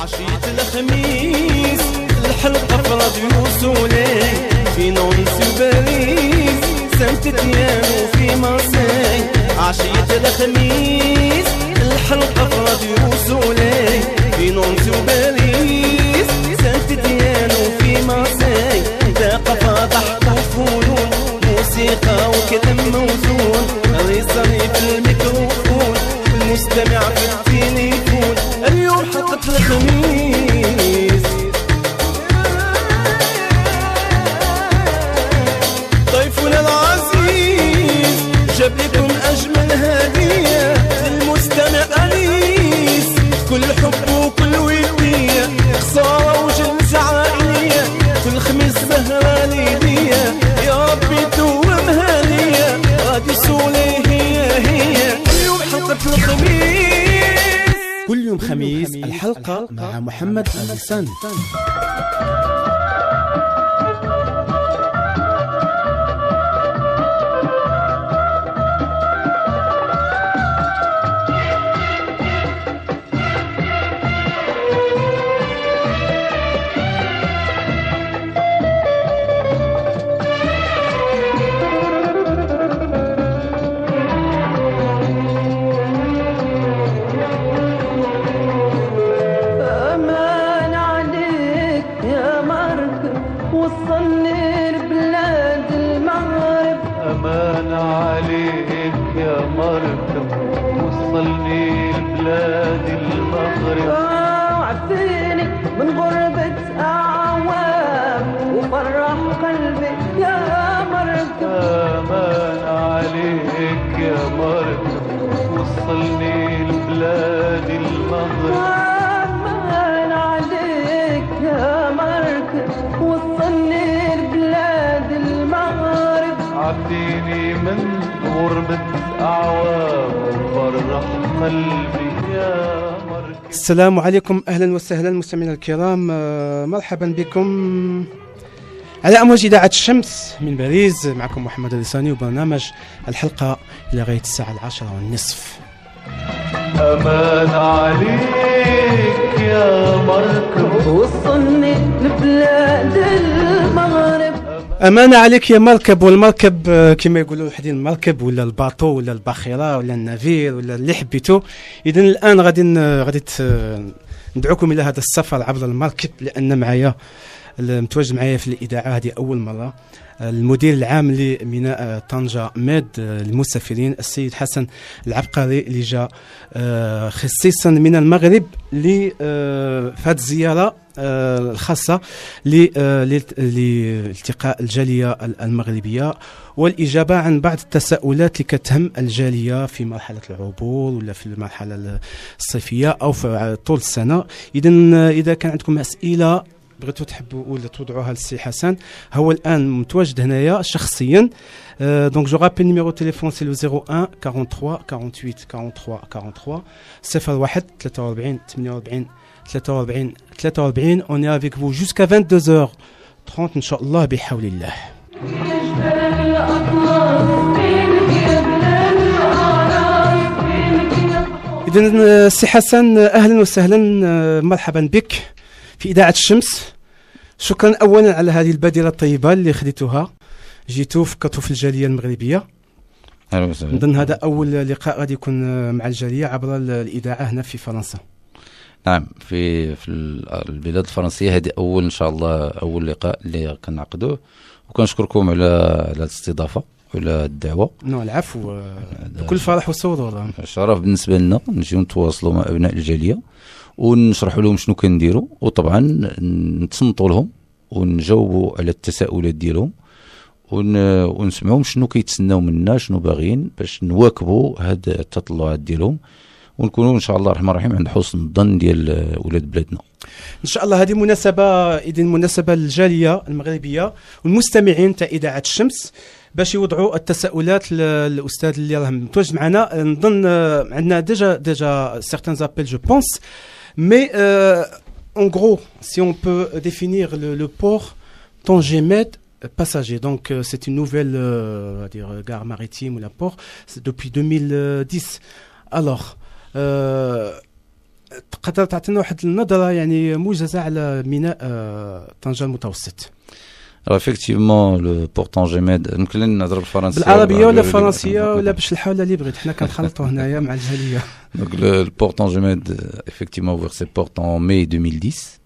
عشية الخميس الحلقة في راديو سولي في نونس وباريس سانت تيان وفي مارسي. عشية الخميس الحلقة في راديو سولي في نونس وباريس سانت تيان وفي مارسي. ثقافة ضحك وفنون موسيقى وكلام موزون ريصاني في الميكروفون المستمع في التليفون. اليوم حلقة الخميس ضيفنا العزيز جاب لكم أجمل هدية للمستمع أنيس كل حب وكل ودية خسارة وجلسة عائلية كل خميس سهرة ليلية يا ربي تومها ليا راديو سولي هي اليوم حلقة الخميس. كل يوم خميس الحلقة مع محمد اللسان. عديني من غربة أعوام وفرح قلبي يا مركب. السلام عليكم، أهلا وسهلا مستمعينا الكرام، مرحبا بكم على أمواج إذاعة الشمس من باريس. معكم محمد اللساني وبرنامج الحلقة إلى غاية الساعة 10:30. أمان عليك يا مركب وصلني لبلاد المغرب. أمانة عليك يا مركب، والمركب كما يقولوا وحدين المركب ولا الباطو ولا الباخرة ولا النافير ولا اللي حبيتو. إذن الآن غادي ندعوكم إلى هذا السفر عبر المركب، لأن معايا متواجد معايا في الإذاعة هذه أول مرة المدير العام لميناء طنجة ميد للمسافرين السيد حسن العبقري اللي جاء خصيصا من المغرب في هذه الزيارة الخاصة لالتقاء الجالية المغربية والإجابة عن بعض التساؤلات اللي كتهم الجالية في مرحلة العبور ولا في المرحلة الصيفية أو في طول السنة. إذا كان عندكم أسئلة بغيتوا تحبوا ولا توضعوها للسي حسن، هو الان متواجد هنايا شخصيا. دونك جو رابيل نيميرو تليفون سي لو 01 43 48 43 43 01 43 48 43 43. on est avec vous jusqu'à 22h30 ان شاء الله بحول الله. اذا سي حسن اهلا وسهلا، مرحبا بك في إذاعة الشمس. شكرا أولا على هذه البادرة الطيبة اللي خديتوها، جيتوا فكرتوا في الجالية المغربية. أهلا وسهلا. نظن هذا أول لقاء غادي يكون مع الجالية عبر الإذاعة هنا في فرنسا. نعم، في البلاد الفرنسية هذه أول إن شاء الله أول لقاء اللي كنعقدوه، وكنشكركم على الاستضافة وعلى الدعوة. العفو، بكل فرح وسرور. شرف بالنسبة لنا نجيو نتواصلوا مع أبناء الجالية ونشرحوا لهم شنو كنديروا، وطبعا نتصنتوا لهم ونجاوبوا على التساؤلات ديالهم ونسمعهم شنو كيتسناو منا، شنو باغيين باش نواكبوا هاد التطلعات ديالهم، ونكونوا ان شاء الله الرحمن الرحيم عند حسن الظن ديال ولاد بلادنا ان شاء الله. هذه مناسبه للجاليه المغربيه والمستمعين تاع اذاعه الشمس باش يوضعوا التساؤلات للاستاذ اللي راه متواجد معنا. نظن عندنا ديجا certains appels je pense, mais en gros si on peut définir le port Tanger-Med passager, donc c'est une nouvelle gare maritime ou la port depuis 2010. Alors تقدر تعطينا واحد النظره يعني موجزه على ميناء طنجة المتوسط؟ Alors effectivement, le port Tangemed, نمكن نهضر بالفرنسيه بالعربيه ولا بالفرنسيه ولا بالشلحه ولا اللي بغيت، حنا كنخلطوا هنايا مع الجاليه. Donc le port Tangemed, effectivement, ouvert ses portes en mai 2010.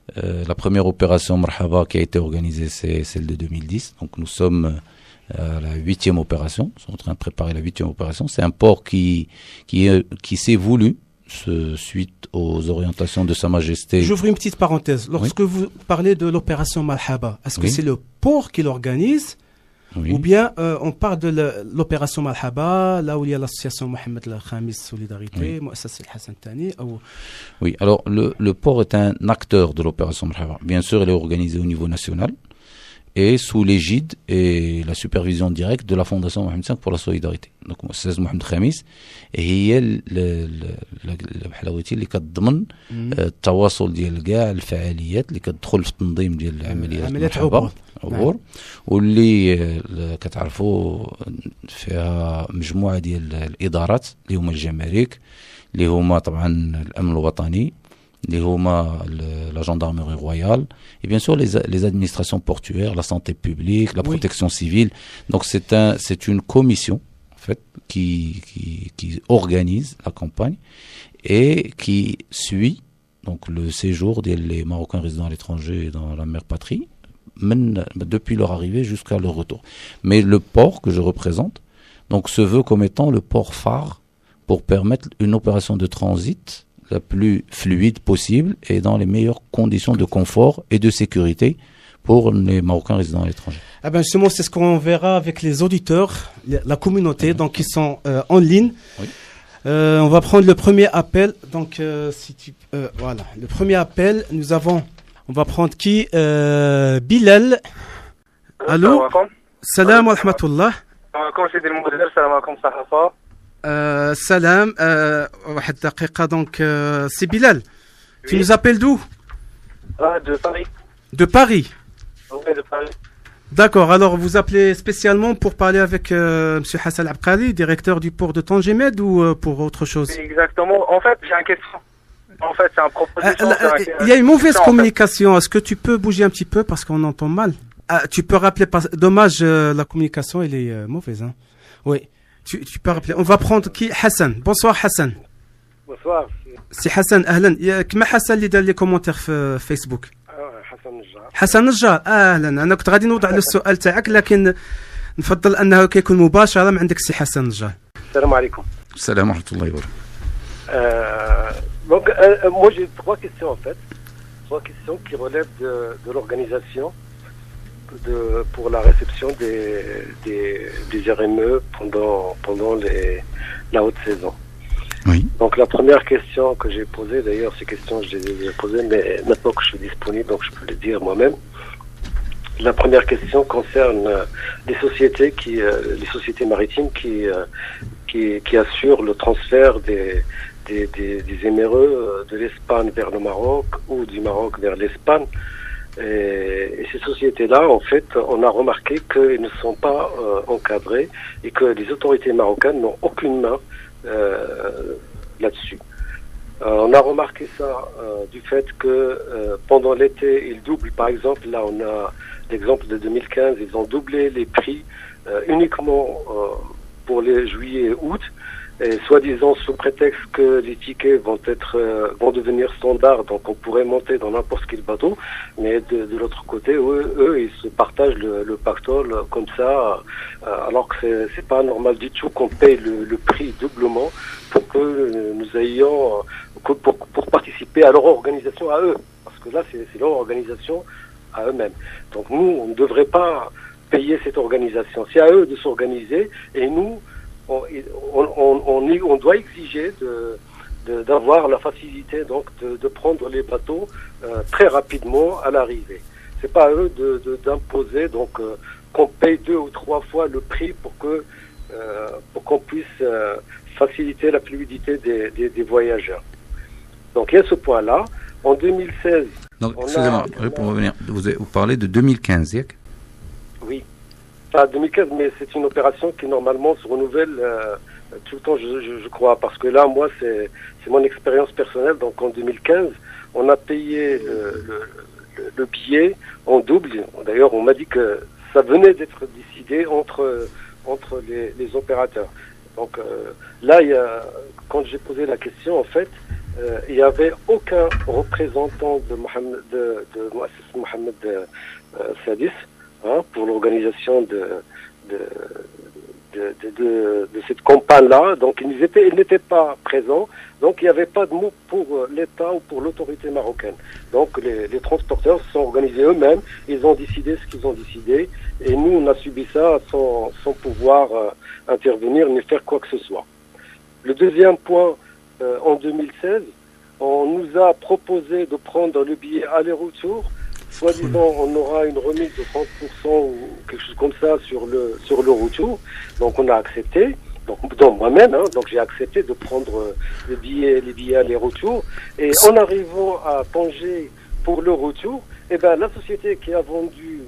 La première opération Marhaba qui a été organisée, c'est celle de 2010. Donc nous sommes à la 8e opération. Nous sommes en train de préparer la 8e opération. C'est un port qui s'est voulu suite aux orientations de Sa Majesté. J'ouvre une petite parenthèse. Lorsque vous parlez de l'opération Marhaba, est-ce que c'est le port qui l'organise ou bien on parle de l'opération Marhaba, là où il y a l'association Mohamed El Khamis Solidarité, Mouassasa El Hassan Thani Oui, alors le port est un acteur de l'opération Marhaba. Bien sûr, elle est organisée au niveau national et sous l'égide et la supervision directe de la Fondation Mohamed V pour la Solidarité. Donc Mouassasa Mohamed Khamis هي الحلاوتي اللي كتضمن التواصل ديال كاع الفعاليات اللي كتدخل في التنظيم ديال العمليات عبور واللي كتعرفوا فيها مجموعه ديال الادارات اللي هما الجمارك اللي هما طبعا الامن الوطني اللي هما la gendarmerie royale et bien sûr les administrations portuaires, la santé publique, la protection civile. Donc c'est une commission en fait qui organise la campagne et qui suit donc le séjour des Marocains résidant à l'étranger dans la mère patrie depuis leur arrivée jusqu'à leur retour. Mais le port que je représente donc se veut comme étant le port phare pour permettre une opération de transit la plus fluide possible et dans les meilleures conditions de confort et de sécurité pour les Marocains résidant à l'étranger. Ah ben justement, c'est ce qu'on verra avec les auditeurs, la communauté, donc qui sont en ligne. Oui. On va prendre le premier appel. Donc, si tu, voilà, le premier appel, on va prendre qui Bilal. Allô. Salam wa rahmatullah. Salam alaikum Sahafa. Salam. واحد دقيقة. Donc, c'est Bilal. Tu nous appelles d'où? De Paris. De Paris. Oui, de Paris. D'accord, alors vous appelez spécialement pour parler avec M. Hassan Abqali, directeur du port de Tangemed, ou pour autre chose? Exactement, en fait j'ai une question. En fait c'est un proposition. Il y a une mauvaise communication, est-ce que tu peux bouger un petit peu parce qu'on entend mal? Tu peux rappeler, dommage, la communication elle est mauvaise. Hein. Oui, tu peux rappeler. On va prendre qui? Hassan. Bonsoir Hassan. Bonsoir. C'est Hassan, أهلا. كما حسن اللي دار لي كومونتير في فيسبوك. حسن نجار اهلا. انا كنت غادي نوضع له السؤال تاعك لكن نفضل انه كيكون مباشره من عندك سي حسن نجار. السلام عليكم. السلام ورحمه الله وبركاته. Donc moi j'ai trois questions en fait, trois questions qui relèvent de l'organisation pour la réception des RME pendant la haute saison. Oui. Donc la première question que j'ai posée, d'ailleurs ces questions je les ai déjà posées, mais maintenant que je suis disponible, donc je peux les dire moi-même. La première question concerne les sociétés maritimes qui assurent le transfert des émereux de l'Espagne vers le Maroc ou du Maroc vers l'Espagne. Et ces sociétés-là, en fait, on a remarqué qu'elles ne sont pas encadrées et que les autorités marocaines n'ont aucune main là-dessus. On a remarqué ça du fait que pendant l'été, ils doublent. Par exemple, là, on a l'exemple de 2015, ils ont doublé les prix uniquement pour les juillet et août, et soi-disant sous prétexte que les tickets vont devenir standards, donc on pourrait monter dans n'importe quel bateau, mais de l'autre côté, eux, ils se partagent le pactole comme ça, alors que c'est pas normal du tout qu'on paye le prix doublement pour que nous ayons, pour participer à leur organisation à eux, parce que là c'est leur organisation à eux-mêmes. Donc nous, on ne devrait pas payer cette organisation, c'est à eux de s'organiser, et nous, on doit exiger d'avoir la facilité donc de prendre les bateaux très rapidement à l'arrivée. C'est pas à eux d'imposer donc qu'on paye 2 ou 3 fois le prix pour qu'on puisse faciliter la fluidité des voyageurs. Donc il y a ce point-là. En 2016. Donc excusez-moi, pour revenir, vous parlez de 2015, Yak? Oui. Pas 2015, mais c'est une opération qui normalement se renouvelle tout le temps, je crois, parce que là, moi, c'est mon expérience personnelle. Donc en 2015, on a payé le billet en double. D'ailleurs, on m'a dit que ça venait d'être décidé entre les opérateurs. Donc là, quand j'ai posé la question, en fait, il n'y avait aucun représentant de Mohamed Sadis, pour l'organisation de cette campagne-là. Donc ils n'étaient pas présents. Donc il n'y avait pas de mot pour l'État ou pour l'autorité marocaine. Donc les transporteurs se sont organisés eux-mêmes. Ils ont décidé ce qu'ils ont décidé. Et nous, on a subi ça sans pouvoir intervenir ni faire quoi que ce soit. Le deuxième point, en 2016, on nous a proposé de prendre le billet aller-retour. Soi-disant, on aura une remise de 30% ou quelque chose comme ça sur le retour. Donc on a accepté. Donc moi-même, donc j'ai accepté de prendre les billets aller-retour. Et en arrivant à Tanger pour le retour, la société qui a vendu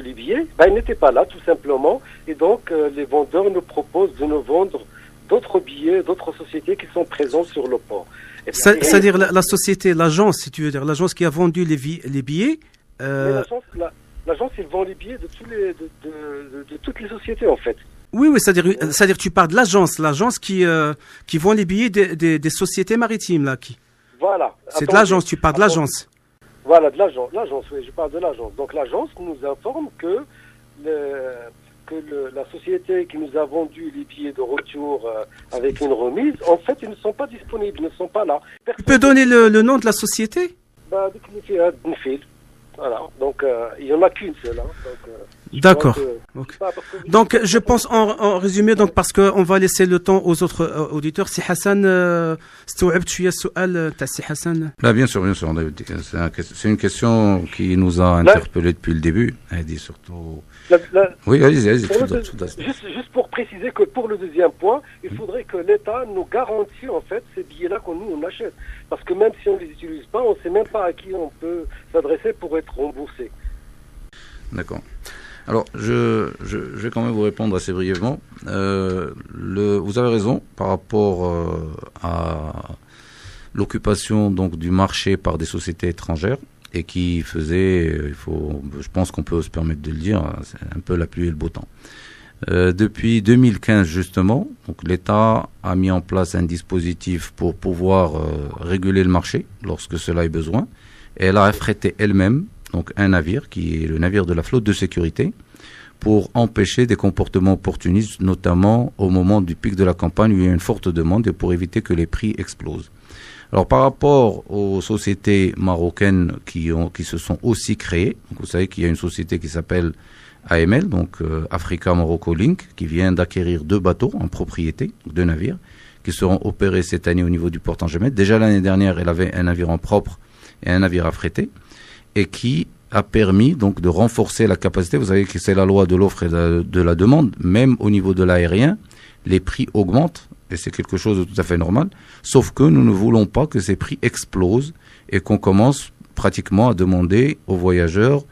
les billets, elle n'était pas là tout simplement. Et donc les vendeurs nous proposent de nous vendre d'autres billets, d'autres sociétés qui sont présentes sur le port. C'est-à-dire la société, l'agence, si tu veux dire, l'agence qui a vendu les billets. L'agence, il vend les billets de toutes les sociétés en fait. Oui, c'est-à-dire tu parles de l'agence qui vend les billets des sociétés maritimes là. Voilà. C'est de l'agence, tu parles de l'agence. Voilà, de l'agence, oui, je parle de l'agence. Donc l'agence nous informe que la société qui nous a vendu les billets de retour avec une remise, en fait, ils ne sont pas disponibles, ils ne sont pas là. Tu peux donner le nom de la société? Dnfil. Voilà, donc il n'y en a qu'une seule. D'accord. Okay. Donc je pense en résumé, donc parce qu'on va laisser le temps aux autres auditeurs. Si Hassan, استوعبت شوية السؤال تاع سي حسن. Là, bien sûr. C'est une question qui nous a interpellés depuis le début. Elle dit surtout. Oui, allez-y. Juste pour préciser que pour le deuxième point, il faudrait que l'État nous garantisse en fait ces billets-là qu'on achète. Parce que même si on ne les utilise pas, on ne sait même pas à qui on peut s'adresser pour être remboursé. D'accord. Alors, je vais quand même vous répondre assez brièvement. Vous avez raison par rapport à l'occupation donc du marché par des sociétés étrangères et qui faisait, je pense qu'on peut se permettre de le dire, c'est un peu la pluie et le beau temps. Depuis 2015 justement, donc l'État a mis en place un dispositif pour pouvoir réguler le marché lorsque cela est besoin. Et elle a affrété elle-même donc un navire qui est le navire de la flotte de sécurité pour empêcher des comportements opportunistes, notamment au moment du pic de la campagne où il y a une forte demande et pour éviter que les prix explosent. Alors par rapport aux sociétés marocaines qui se sont aussi créées, donc vous savez qu'il y a une société qui s'appelle AML, donc Africa Morocco Link, qui vient d'acquérir 2 bateaux en propriété, 2 navires, qui seront opérés cette année au niveau du port Tangemet. Déjà l'année dernière, elle avait un navire en propre et un navire affrété, et qui a permis donc de renforcer la capacité. Vous savez que c'est la loi de l'offre et de la demande. Même au niveau de l'aérien, les prix augmentent, et c'est quelque chose de tout à fait normal, sauf que nous ne voulons pas que ces prix explosent et qu'on commence pratiquement à demander aux voyageurs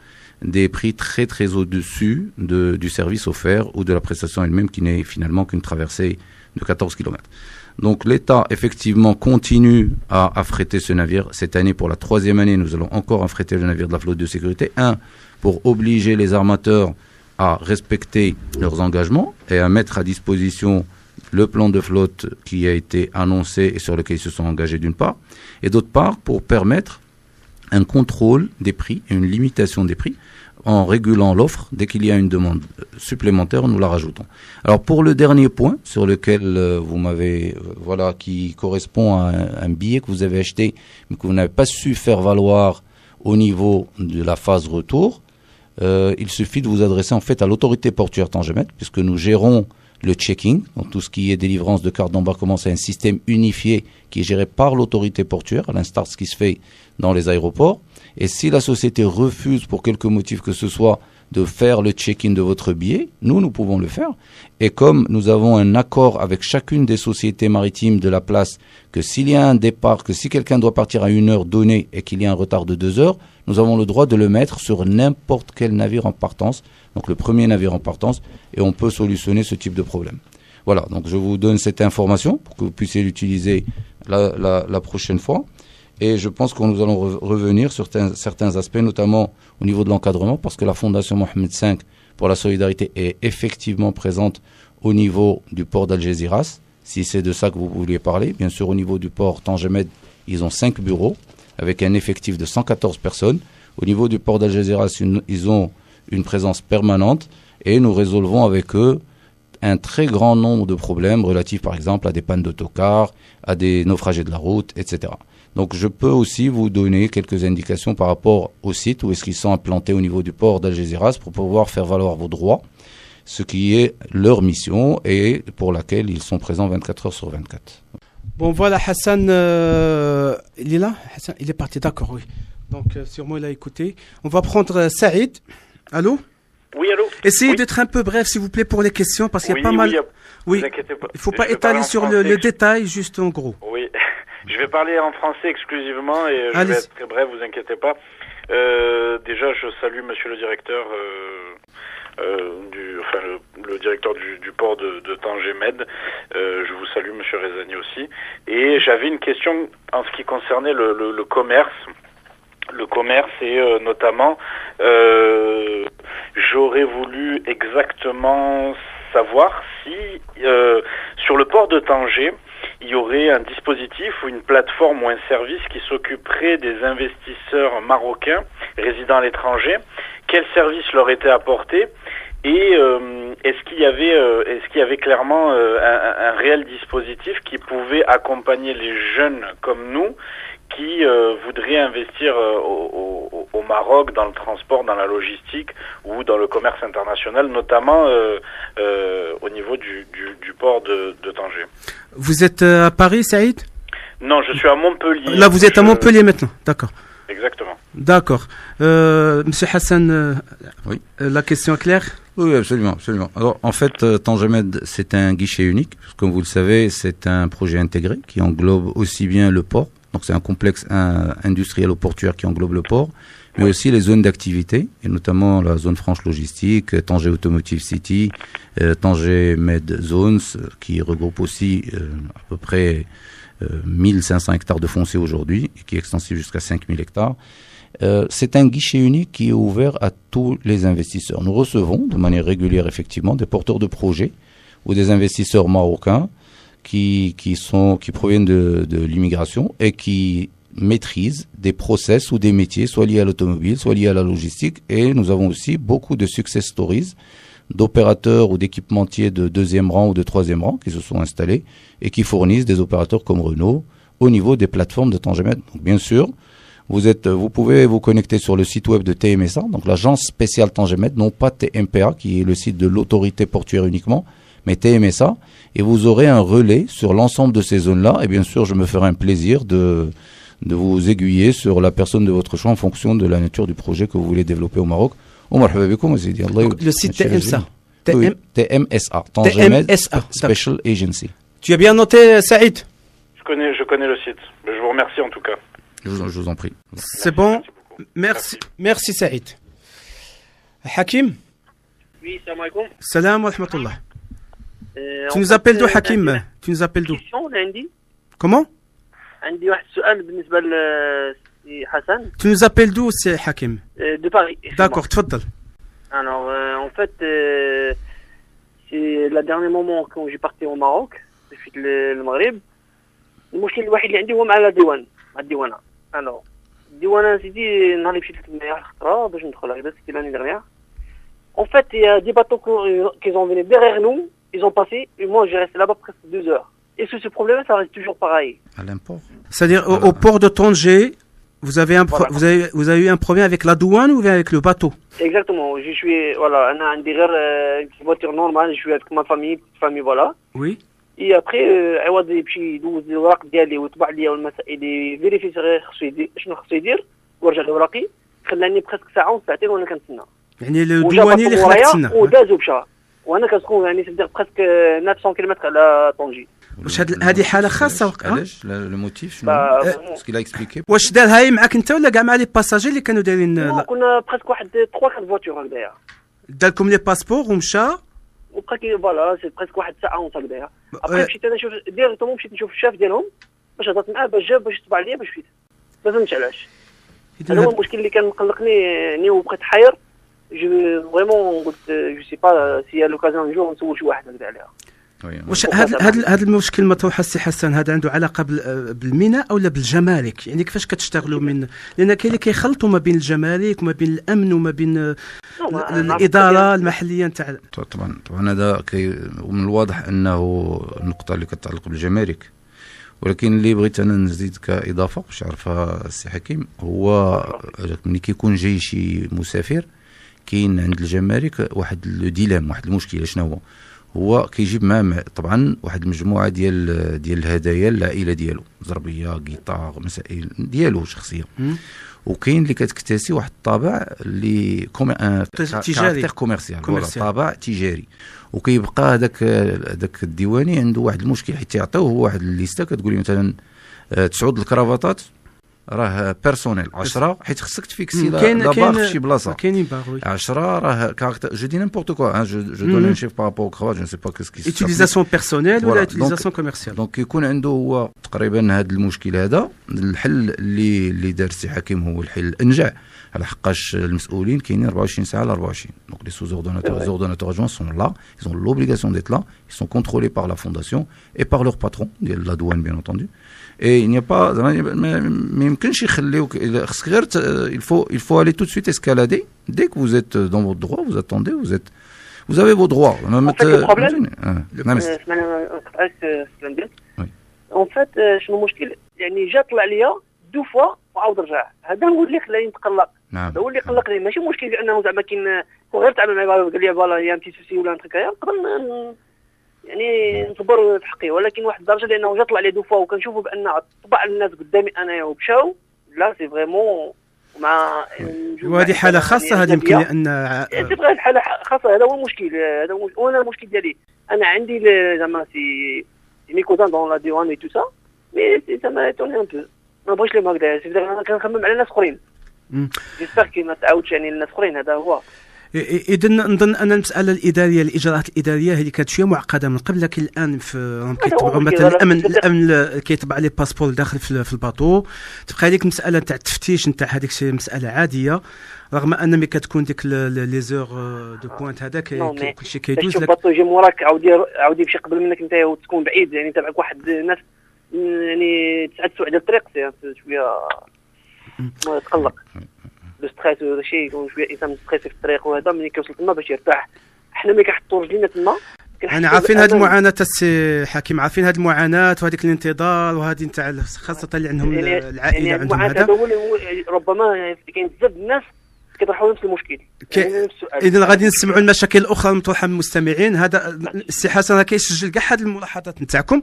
des prix très très au-dessus du service offert ou de la prestation elle-même qui n'est finalement qu'une traversée de 14 km. Donc l'État effectivement continue à affréter ce navire. Cette année, pour la 3e année, nous allons encore affréter le navire de la flotte de sécurité. Pour obliger les armateurs à respecter leurs engagements et à mettre à disposition le plan de flotte qui a été annoncé et sur lequel ils se sont engagés d'une part, et d'autre part pour permettre un contrôle des prix et une limitation des prix en régulant l'offre. Dès qu'il y a une demande supplémentaire, nous la rajoutons. Alors pour le dernier point sur lequel vous m'avez, qui correspond à un billet que vous avez acheté mais que vous n'avez pas su faire valoir au niveau de la phase retour, il suffit de vous adresser en fait à l'autorité portuaire Tangemet, puisque nous gérons le checking, donc tout ce qui est délivrance de cartes d'embarquement, c'est un système unifié qui est géré par l'autorité portuaire, à l'instar de ce qui se fait dans les aéroports. Et si la société refuse pour quelque motif que ce soit de faire le check-in de votre billet, nous pouvons le faire. Et comme nous avons un accord avec chacune des sociétés maritimes de la place, que s'il y a un départ, que si quelqu'un doit partir à une heure donnée et qu'il y a un retard de 2 heures, nous avons le droit de le mettre sur n'importe quel navire en partance, donc le premier navire en partance, et on peut solutionner ce type de problème. Voilà, donc je vous donne cette information pour que vous puissiez l'utiliser la prochaine fois. Et je pense que nous allons revenir sur certains aspects, notamment au niveau de l'encadrement, parce que la Fondation Mohamed V pour la solidarité est effectivement présente au niveau du port d'Algésiras, si c'est de ça que vous vouliez parler. Bien sûr, au niveau du port Tangemed, ils ont 5 bureaux avec un effectif de 114 personnes. Au niveau du port d'Algésiras, ils ont une présence permanente et nous résolvons avec eux un très grand nombre de problèmes relatifs par exemple à des pannes d'autocars, à des naufragés de la route, etc. Donc je peux aussi vous donner quelques indications par rapport au site où est-ce qu'ils sont implantés au niveau du port d'Algésiras pour pouvoir faire valoir vos droits, ce qui est leur mission et pour laquelle ils sont présents 24 heures sur 24. Bon voilà, Hassan, il est là Hassan, il est parti, d'accord, oui. Donc sûrement il a écouté. On va prendre Saïd. Allô? Oui, allô? Essayez oui. d'être un peu bref, s'il vous plaît, pour les questions, parce qu'il y a pas mal... Oui, vous inquiétez pas. Il ne faut pas étaler sur le détail, juste en gros. Oui, je vais parler en français exclusivement et je vais être très bref, vous inquiétez pas. Déjà, je salue monsieur le directeur, le directeur du port de Tangemed. Je vous salue, monsieur Rezani aussi. Et j'avais une question en ce qui concernait le commerce. Le commerce et notamment, j'aurais voulu exactement savoir si sur le port de Tanger, il y aurait un dispositif ou une plateforme ou un service qui s'occuperait des investisseurs marocains résidant à l'étranger. Quel service leur était apporté et est-ce qu'il y avait clairement un réel dispositif qui pouvait accompagner les jeunes comme nous qui voudraient investir au Maroc dans le transport, dans la logistique ou dans le commerce international, notamment au niveau du port de Tanger. Vous êtes à Paris, Saïd? Non, je suis à Montpellier. Là, vous êtes à Montpellier maintenant, d'accord. Exactement. D'accord. Monsieur Hassan, oui. La question est claire? Oui, absolument, absolument. Alors, en fait, Tangemed, c'est un guichet unique. Comme vous le savez, c'est un projet intégré qui englobe aussi bien le port. Donc, c'est un complexe industriel ou portuaire qui englobe le port, mais aussi les zones d'activité, et notamment la zone franche logistique, Tanger Automotive City, Tanger Med Zones, qui regroupe aussi à peu près 1500 hectares de foncier aujourd'hui, et qui est extensible jusqu'à 5000 hectares. C'est un guichet unique qui est ouvert à tous les investisseurs. Nous recevons de manière régulière, effectivement, des porteurs de projets ou des investisseurs marocains qui proviennent de l'immigration et qui maîtrisent des process ou des métiers, soit liés à l'automobile, soit liés à la logistique. Et nous avons aussi beaucoup de success stories d'opérateurs ou d'équipementiers de deuxième rang ou de troisième rang qui se sont installés et qui fournissent des opérateurs comme Renault au niveau des plateformes de Tangemed. Donc, bien sûr, vous pouvez vous connecter sur le site web de TMSA, donc l'agence spéciale Tangemed, non pas TMPA, qui est le site de l'autorité portuaire uniquement, mais TMSA, et vous aurez un relais sur l'ensemble de ces zones-là, et bien sûr, je me ferai un plaisir de vous aiguiller sur la personne de votre choix en fonction de la nature du projet que vous voulez développer au Maroc. Le site TMSA. Oui, TMSA, Tangemed Special Agency. Tu as bien noté, Saïd? Je connais le site. Je vous remercie en tout cas. Je vous en prie. C'est bon. Merci Saïd. Hakim? Oui, salam alaikum. Salam wa rahmatullah. Tu nous appelles d'où, Hakim? Tu nous appelles d'où? Comment? عندي واحد السؤال بالنسبة لسي حسن. Tu nous appelles d'où, c'est Hakim? De Paris. D'accord, تفضل. Alors, en fait, c'est le dernier moment quand j'ai parti au Maroc, depuis le Maghreb. المشكل الوحيد اللي عندي هو مع الديوان، مع الديوانة. Alors, الديوانة سيدي نهار اللي مشيت للمياه الخطرة باش ندخل هكذا c'était l'année dernière. En fait, il y a des bateaux qui ont venu derrière nous, ils ont passé, et moi j'ai resté là-bas presque 2 heures. Est-ce que ce problème, ça reste toujours pareil? À l'import. C'est-à-dire au port de Tanger, vous avez eu un problème avec la douane ou avec le bateau? Exactement. Je suis أنا عندي غير une voiture normale, je suis avec ma famille, voilà. Oui. Et après عوض يمشي يدوز الوراق ديالي ويطبع لي والمسائل فيريفي شنو خصو يدير ورجع لوراقي خلاني بريسك ساعة وساعتين وانا كنتسنى. يعني الديواني اللي خلاك تسنى. وداز ومشى. وانا كنسكن يعني سيدير بريسك 900 كيلومتر على طنجة. واش هذه حاله خاصه وقع؟ علاش لو موتيف شنو اسكو لا اكسبليكي؟ واش دارها هي معاك انت ولا كاع مع لي باساجي اللي كانوا دايرين؟ كنا بريسك واحد 3 4 فواتور هكذايا. داركم لي باسبور ومشى وبقى كي فوالا سي بريسك واحد ساعه ونص هكذايا. ابخي مشيت انا نشوف ديريكتومون مشيت نشوف الشاف ديالهم باش هضرت معاه باش جاب باش تبع ليا باش فيت ما فهمتش علاش. هذا هو المشكل اللي كان مقلقني يعني وبقيت حاير جو فريمون قلت جو سي با سي لوكازيون جو نسول شي واحد هكذا عليها. واش هذا المشكل مطروح السي حسن هذا عنده علاقه بالميناء او بالجمارك؟ يعني كيفاش كتشتغلوا من لان كاين اللي كيخلطوا ما بين الجمارك وما بين الامن وما بين الاداره المحليه نتاع. طبعا هذا ومن الواضح انه النقطه اللي كتعلق بالجمارك، ولكن اللي بغيت انا نزيد كاضافه باش يعرفها السي حكيم هو ملي كيكون جاي شي مسافر كاين عند الجمارك واحد الديلام، واحد المشكله. شنو هو كيجيب معاه طبعا واحد المجموعه ديال الهدايا للعائله ديالو، زربيه، غيطار، مسائل ديالو شخصيه. وكاين اللي كتكتسي واحد الطابع اللي تجاري كوميرسيال، طابع تجاري. وكيبقى هذاك الديواني عنده واحد المشكل، حيت يعطيوه هو واحد الليسته كتقول لي مثلا 9 الكرافطات راه بيرسونيل، 10 حيت خصك تفيكسي لا باغ في شي بلاصه، كاينين باغ 10 راه كاركتر جو دي نيمبورت كوا جو دون ان شيف بارابور كرافات جو نسي با كيس كي يوتيليزاسيون بيرسونيل ولا يوتيليزاسيون كوميرسيال. دونك يكون عنده هو تقريبا هذا المشكل هذا. الحل اللي دار السي حكيم هو الحل الانجع، على حقاش المسؤولين كاينين 24 ساعه على 24. دونك لي sous-ordonnateurs adjoints sont là, ils ont l'obligation d'être là, ils sont contrôlés par la fondation et par leur patron de la douane bien entendu. Et il n'y a pas ما يمكنش يخليوك، خصك غير il faut aller tout de suite escalader. Dès que vous êtes dans votre droit, vous attendez, vous avez vos droits. En fait شنو المشكل يعني جا طلع ليا دو فوا وعاود رجع، هذا هو اللي خلاني نتقلق. هذا هو اللي قلقني، ماشي مشكل لانه زعما كاين غير تعامل معايا قال لي فوالا يا انتي سوسي ولا نتركايا نقدر يعني نصبر في حقي، ولكن واحد الدرجه لانه جا طلع لي دو فوا وكنشوفوا بان طبع الناس قدامي انايا ومشاو لا سي فريمون مع. وهذه حاله خاصه هذه يمكن لان تبغى حاله خاصه. هذا هو المشكل، هذا هو المشكل ديالي. انا عندي زعما سي مي كوزان دون لا ديوان اي تو سا مي سا ما توني ان بو ما بغيتش لهم هكذا. انا كنخمم على ناس اخرين جيسبر كي ما تعاودش يعني الناس اخرين. هذا هو. اذا نظن ان المساله الاداريه الاجراءات الاداريه هذه كانت شويه معقده من قبل، لكن الان راهم كيتبعوا مثلا الامن كيتبع لي باسبور داخل في الباطو. تبقى هذيك المساله نتاع التفتيش نتاع هذيك شي مساله عاديه، رغم ان ملي كتكون ديك لي زور دو بوينت هذاك كلشي كيدوز لك. الباطو يجي موراك عاودي يمشي قبل منك انت وتكون بعيد، يعني تبعك واحد الناس يعني 9 سوايع ديال الطريق شويه ما تقلق. لو ستريس ولا شيء يكون شويه انسان ستريسي في الطريق، وهذا ملي كيوصل تما باش يرتاح. حنا ملي كنحطوا رجلينا تما انا عارفين هذه المعاناه السي حكيم، عارفين هذه المعاناه وهذيك الانتظار وهذه نتاع خاصه اللي عندهم يعني العائله يعني عندهم هذا. ربما كاين بزاف الناس كيطرحوا نفس المشكل يعني اذا غادي نسمعوا المشاكل الاخرى المطروحه من المستمعين. هذا السي حسن كيسجل كاع هذه الملاحظات نتاعكم،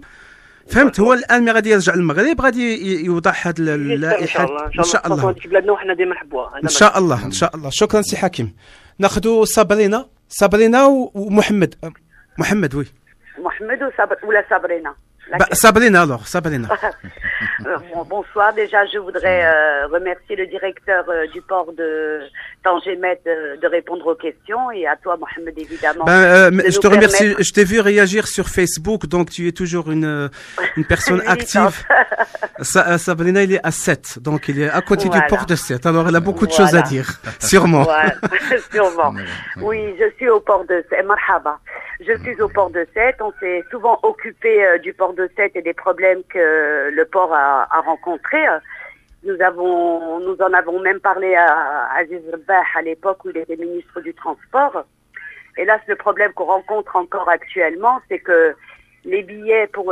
فهمت؟ هو الان ملي غادي يرجع للمغرب غادي يوضع هذه اللائحه ان شاء الله. هذيك بلادنا وحنا ديما نحبوها ان شاء الله ان شاء الله. شكرا سي حكيم. ناخذوا صابرينا ومحمد. محمد وي محمد ولا صابرينا. Sabrina alors, Sabrina. Bonsoir, déjà je voudrais remercier le directeur du port de Tangemet de répondre aux questions et à toi Mohamed évidemment. Je te remercie, je t'ai vu réagir sur Facebook, donc tu es toujours une personne active. Sabrina il est à 7, donc il est à côté du port de 7, alors elle a beaucoup de choses à dire, sûrement. Voilà. Sûrement. Oui, je suis au port de 7, marhaba. Je suis au port de 7, on s'est souvent occupé du port de 7 et des problèmes que le port a rencontrés. Nous en avons même parlé à Aziz Rabah à l'époque où il était ministre du Transport. Hélas, le problème qu'on rencontre encore actuellement, c'est que les billets pour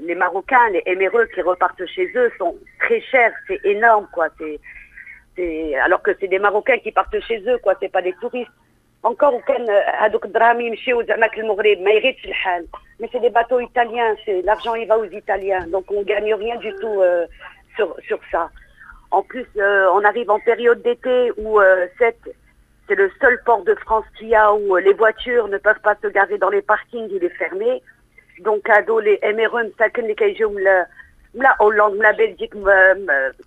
les Marocains, les émireux qui repartent chez eux sont très chers, c'est énorme quoi. Alors que c'est des Marocains qui partent chez eux quoi, c'est pas des touristes. Encore وكان هذوك الدراهم يمشيو زعما المغرب ما يغيبش الحال. Mais c'est des bateaux italiens, l'argent il va aux Italiens, donc on gagne rien du tout sur ça. En plus, on arrive en période d'été où c'est le seul port de France qu'il y a où les voitures ne peuvent pas se garer dans les parkings, il est fermé. Donc les MRE مساكن اللي كيجيو من la Hollande, la Belgique,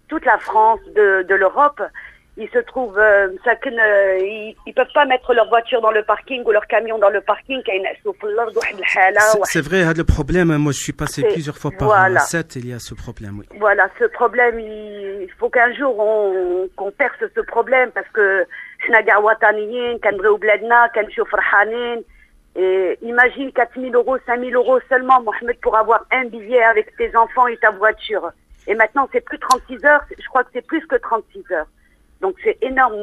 toute la France, de l'Europe. ils se trouvent, ils peuvent pas mettre leur voiture dans le parking ou leur camion dans le parking. C'est vrai, le problème, moi je suis passé plusieurs fois par voilà. 7, il y a ce problème, oui. Voilà, ce problème, il faut qu'un jour qu'on perce ce problème parce que et imagine 4 000 euros, 5 000 euros seulement, Mohamed, pour avoir un billet avec tes enfants et ta voiture. Et maintenant, c'est plus 36 heures, je crois que c'est plus que 36 heures. Donc c'est énorme.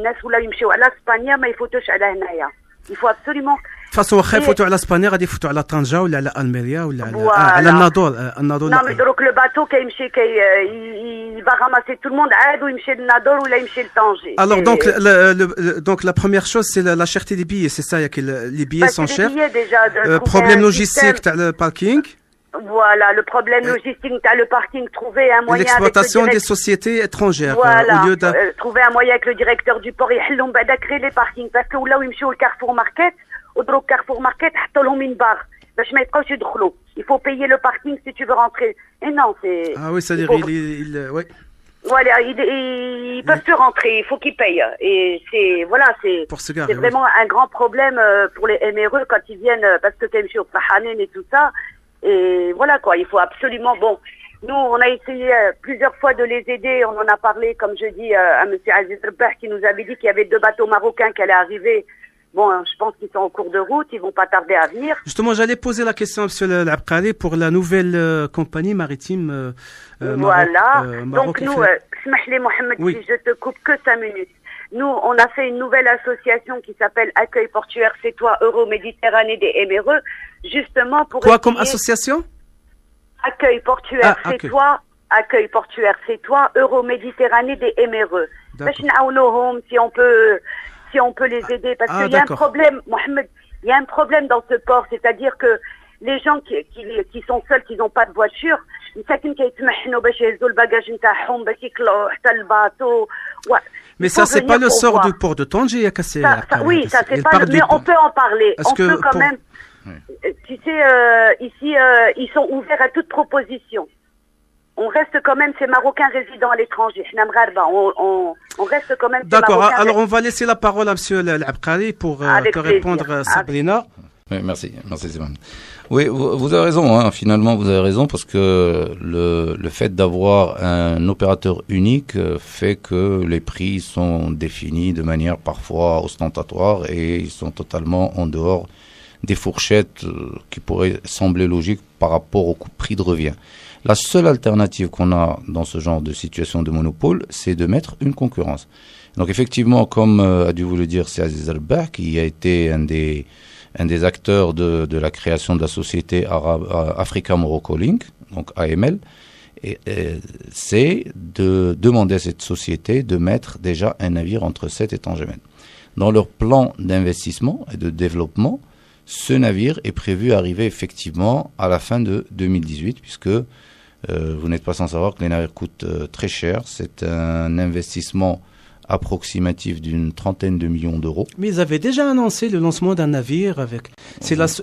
Il faut absolument. De toute façon, il faut à l'Espagne, il faut à la Tanja ou à l'Almeria ou à la Nador. Non, mais donc le bateau, il va ramasser tout le monde, ou il va le Nador ou il va le Tanger. Alors, donc la première chose, c'est la cherté des billets, c'est ça, les billets sont chers. Problème logistique, le parking. Voilà, le problème logistique, t'as le parking, trouver un moyen. L'exploitation des sociétés étrangères. Voilà, au lieu de... trouver un moyen avec le directeur du port, يحلهم بعدا créer les parkings, parce que là où ils يمشيو Carrefour Market, ودروك Carrefour Market حطوا لهم une barre باش ما يبقاوش يدخلوا. Il faut payer le parking si tu veux rentrer. Et non, c'est. Ah oui, c'est-à-dire oui. Voilà, ils peuvent plus rentrer, il faut qu'ils payent. Et c'est vraiment un grand problème pour les MRE quand ils viennent, parce que t'es monsieur Fahanen et tout ça. Et voilà quoi, il faut absolument. Bon, nous on a essayé plusieurs fois de les aider. On en a parlé, comme je dis, à monsieur Aziz Rebah qui nous avait dit qu'il y avait 2 bateaux marocains qui allaient arriver. Bon, je pense qu'ils sont en cours de route, ils vont pas tarder à venir. Justement, j'allais poser la question à monsieur L'Abqari pour la nouvelle compagnie maritime. Voilà. Maroc donc nous, Smahli Mohamed, oui. Si je te coupe que 5 minutes. Nous, on a fait une nouvelle association qui s'appelle Accueil portuaire C'est toi Euro-Méditerranée des MRE, justement pour. Quoi comme association? Accueil portuaire C'est toi, Accueil portuaire C'est toi Euro-Méditerranée des MRE. Si on peut les aider, parce qu'il y a un problème, Mohamed, il y a un problème dans ce port, c'est-à-dire que les gens qui sont seuls, qui n'ont pas de voiture, mais ça, c'est pas le sort du port de Tanger, à casser. Oui, ça, c'est pas mais on peut en parler. On peut quand même. Tu sais, ici, ils sont ouverts à toute proposition. On reste quand même ces Marocains résidents à l'étranger. On reste quand même. D'accord. Alors, on va laisser la parole à monsieur L'Abqari pour répondre à Sabrina. Oui, merci Simone. Oui, vous avez raison, hein, finalement vous avez raison, parce que le fait d'avoir un opérateur unique fait que les prix sont définis de manière parfois ostentatoire et ils sont totalement en dehors des fourchettes qui pourraient sembler logiques par rapport au prix de revient. La seule alternative qu'on a dans ce genre de situation de monopole, c'est de mettre une concurrence. Donc effectivement, comme a dû vous le dire, c'est Aziz Rebah qui a été un des acteurs de la création de la société arabe Africa Morocco Link, donc AML, c'est de demander à cette société de mettre déjà un navire entre Sète et Tangemène. Dans leur plan d'investissement et de développement, ce navire est prévu arriver effectivement à la fin de 2018, puisque vous n'êtes pas sans savoir que les navires coûtent très cher. C'est un investissement approximatif d'une 30aine de millions d'euros. Mais ils avaient déjà annoncé le lancement d'un navire avec.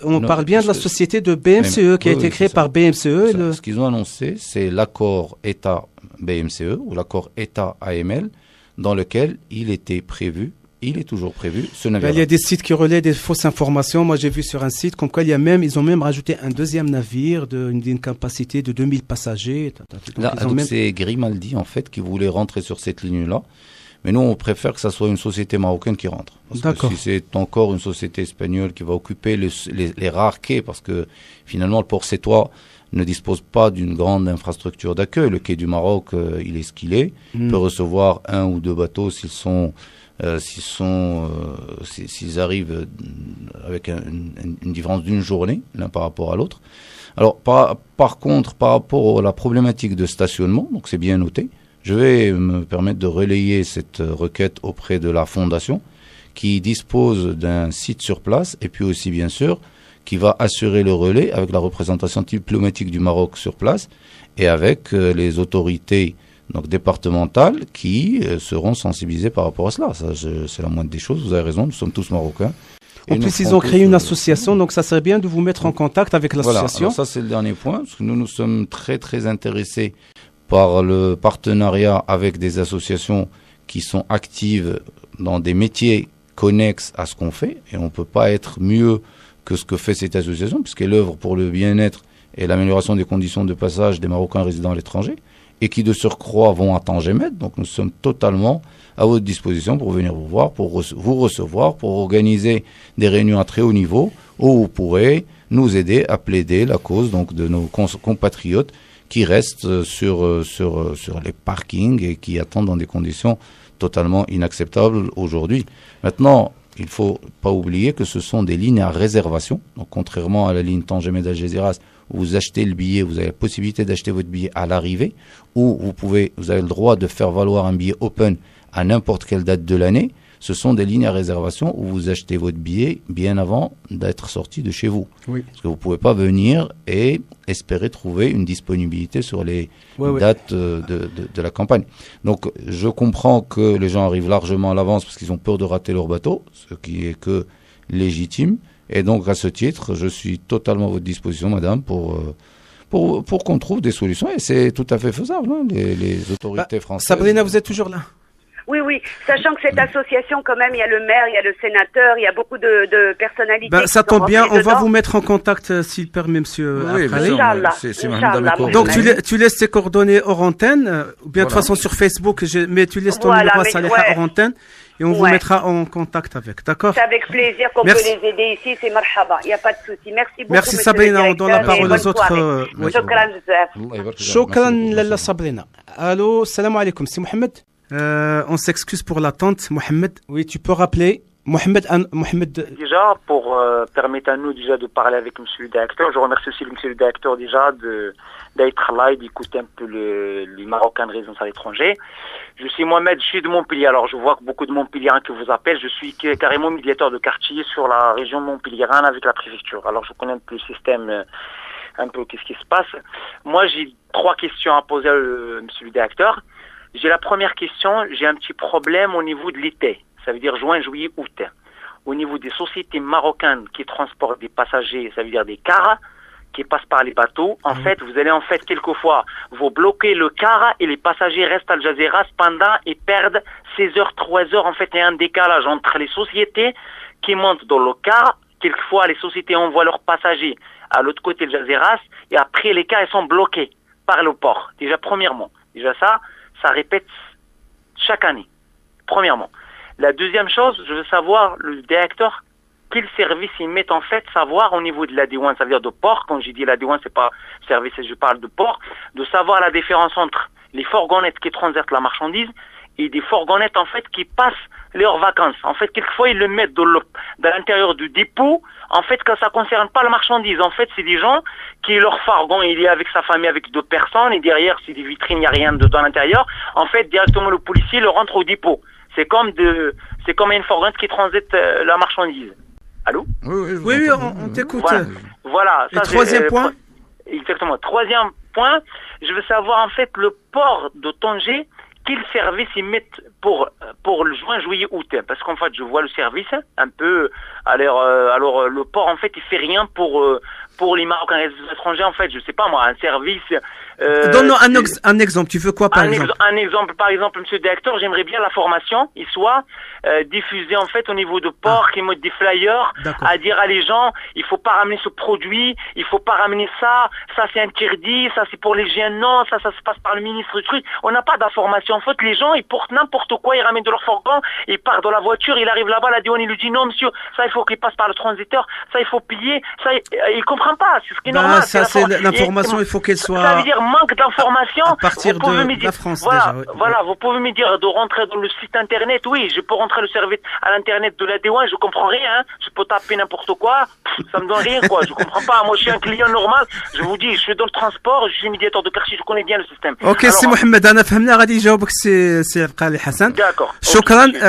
On parle bien de la société de BMCE qui a été créée par BMCE. Ce qu'ils ont annoncé, c'est l'accord État-BMCE ou l'accord État-AML dans lequel il est toujours prévu ce navire. Il y a des sites qui relaient des fausses informations. Moi, j'ai vu sur un site comme quoi ils ont même rajouté un deuxième navire d'une capacité de 2000 passagers. Donc c'est Grimaldi en fait qui voulait rentrer sur cette ligne-là. Mais nous, on préfère que ça soit une société marocaine qui rentre. Parce que si c'est encore une société espagnole qui va occuper les rares quais, parce que finalement, le port sétois ne dispose pas d'une grande infrastructure d'accueil. Le quai du Maroc, il est ce qu'il est. Il peut recevoir 1 ou 2 bateaux s'ils arrivent avec une différence d'une journée l'un par rapport à l'autre. Alors, par contre, par rapport à la problématique de stationnement, donc c'est bien noté, je vais me permettre de relayer cette requête auprès de la Fondation qui dispose d'un site sur place et puis aussi, bien sûr, qui va assurer le relais avec la représentation diplomatique du Maroc sur place et avec les autorités donc départementales qui seront sensibilisées par rapport à cela. Ça, c'est la moindre des choses. Vous avez raison, nous sommes tous Marocains. En plus, ils ont créé une association, donc ça serait bien de vous mettre en contact avec l'association. Voilà, alors ça c'est le dernier point, parce que nous sommes très très intéressés par le partenariat avec des associations qui sont actives dans des métiers connexes à ce qu'on fait, et on ne peut pas être mieux que ce que fait cette association, puisqu'elle œuvre pour le bien-être et l'amélioration des conditions de passage des Marocains résidant à l'étranger, et qui de surcroît vont à Tangemet. Donc nous sommes totalement à votre disposition pour venir vous voir, pour vous recevoir, pour organiser des réunions à très haut niveau, où vous pourrez nous aider à plaider la cause donc de nos compatriotes qui restent sur les parkings et qui attendent dans des conditions totalement inacceptables aujourd'hui. Maintenant, il ne faut pas oublier que ce sont des lignes à réservation. Donc, contrairement à la ligne Tangemet-Algeciras, où vous achetez le billet, vous avez la possibilité d'acheter votre billet à l'arrivée, ou vous avez le droit de faire valoir un billet open à n'importe quelle date de l'année. Ce sont des lignes à réservation où vous achetez votre billet bien avant d'être sorti de chez vous. Oui. Parce que vous ne pouvez pas venir et espérer trouver une disponibilité sur les dates de la campagne. Donc, je comprends que les gens arrivent largement à l'avance parce qu'ils ont peur de rater leur bateau, ce qui est que légitime. Et donc, à ce titre, je suis totalement à votre disposition, madame, pour qu'on trouve des solutions. Et c'est tout à fait faisable, hein, les autorités françaises. Sabrina, vous êtes toujours là? Oui, oui, sachant que cette association, quand même, il y a le maire, il y a le sénateur, il y a beaucoup de personnalités. Ça tombe bien, on va vous mettre en contact, s'il permet, monsieur. Oui, bien sûr. Inch'Allah. C'est Inch'Allah. Donc, tu laisses tes coordonnées hors antenne, ou bien de toute façon sur Facebook, mais tu laisses ton numéro à Saliha hors antenne, et on vous mettra en contact avec, d'accord? C'est avec plaisir qu'on peut les aider ici, c'est marhaba, il n'y a pas de souci. Merci beaucoup. Merci Sabrina, on donne la parole aux autres. Shukran lalla Sabrina. Allô, salam alaikum, c'est Mohamed. On s'excuse pour l'attente, Mohamed. Oui, tu peux rappeler. Mohamed. Déjà, pour permettre à nous déjà de parler avec monsieur le directeur, je remercie aussi monsieur le directeur déjà d'être là et d'écouter un peu les Marocains de résidence à l'étranger. Je suis Mohamed, je suis de Montpellier. Alors, je vois que beaucoup de Montpelliérains qui vous appellent. Je suis carrément médiateur de quartier sur la région montpelliéraine avec la préfecture. Alors, je connais un peu le système, un peu qu'est-ce qui se passe. Moi, j'ai 3 questions à poser à monsieur le directeur. J'ai la première question, j'ai un petit problème au niveau de l'été, ça veut dire juin, juillet, août. Au niveau des sociétés marocaines qui transportent des passagers, ça veut dire des cars qui passent par les bateaux. En fait, vous allez quelquefois, vous bloquez le car et les passagers restent à Algeciras pendant et perdent 16 heures, 3 heures. En fait, il y a un décalage entre les sociétés qui montent dans le car. Quelquefois, les sociétés envoient leurs passagers à l'autre côté de Algeciras et après, les cars ils sont bloqués par le port. Déjà, premièrement. Déjà ça répète chaque année, premièrement. La deuxième chose, je veux savoir, le directeur, quel service il met en fait, savoir au niveau de la douane, ça veut dire de port, quand j'ai dit la douane, c'est pas service, je parle de port, de savoir la différence entre les fourgonnettes qui transportent la marchandise et des fourgonnettes en fait qui passent leurs vacances. En fait, quelquefois, ils le mettent dans l'intérieur du dépôt, en fait, quand ça concerne pas la marchandise. En fait, c'est des gens qui, leur fourgon, il est avec sa famille, avec d'autres personnes, et derrière, c'est des vitrines, il n'y a rien dedans à l'intérieur. En fait, directement, le policier le rentre au dépôt. C'est comme une fourgonnette qui transite la marchandise. Allô? Oui, on t'écoute. Voilà. Et troisième point? Exactement. Troisième point, je veux savoir, en fait, le port de Tanger, quel service ils mettent pour le juin, juillet, août? Parce qu'en fait, je vois le service un peu. Alors le port, en fait, il fait rien pour les Marocains étrangers. En fait, je sais pas moi, un service. Donne-nous un exemple. Tu veux quoi par exemple? Un exemple, par exemple, monsieur le directeur, j'aimerais bien la formation, il soit diffusée en fait au niveau de port, qui mette des flyers à dire à les gens, il faut pas ramener ce produit, il faut pas ramener ça c'est interdit, ça c'est pour les jeunes, non, ça se passe par le ministre du truc. On n'a pas d'information. En fait, les gens, ils portent n'importe quoi, ils ramènent de leur fourgon, ils partent dans la voiture, il arrive là-bas, la douane, il lui dit non monsieur, ça il faut qu'il passe par le transiteur, ça il faut payer, ça il comprend pas, c'est ce qui est normal. Ça c'est l'information, il faut qu'elle soit. Ça veut dire manque d'information. À partir de la France déjà. Voilà, vous pouvez me dire de rentrer dans le site internet, oui, je peux rentrer le service à l'internet de la douane, je comprends rien, hein. Je peux taper n'importe quoi, ça me donne rien quoi, je comprends pas, moi je suis un client normal, je vous dis, je suis dans le transport, je suis médiateur de quartier, je connais bien le système. Ok, c'est Mohamed, أنا فهمنا غادي يجاوبك سي عبقالي حسن. D'accord.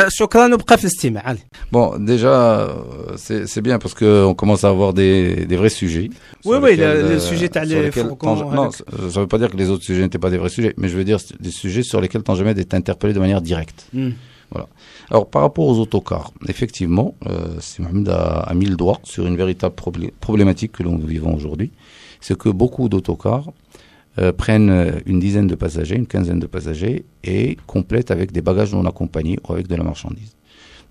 شكرا وبقى في الاستماع. Bon, déjà, c'est bien parce qu'on commence à avoir des vrais sujets. Oui, le sujet تاع les fourgons. Non, ça veut pas dire que les autres sujets n'étaient pas des vrais sujets, mais je veux dire des sujets sur lesquels Tangemet est interpellé de manière directe. Voilà. Alors, par rapport aux autocars, effectivement, si Mohamed a mis le doigt sur une véritable problématique que nous vivons aujourd'hui, c'est que beaucoup d'autocars prennent une dizaine de passagers, une quinzaine de passagers, et complètent avec des bagages non accompagnés ou avec de la marchandise.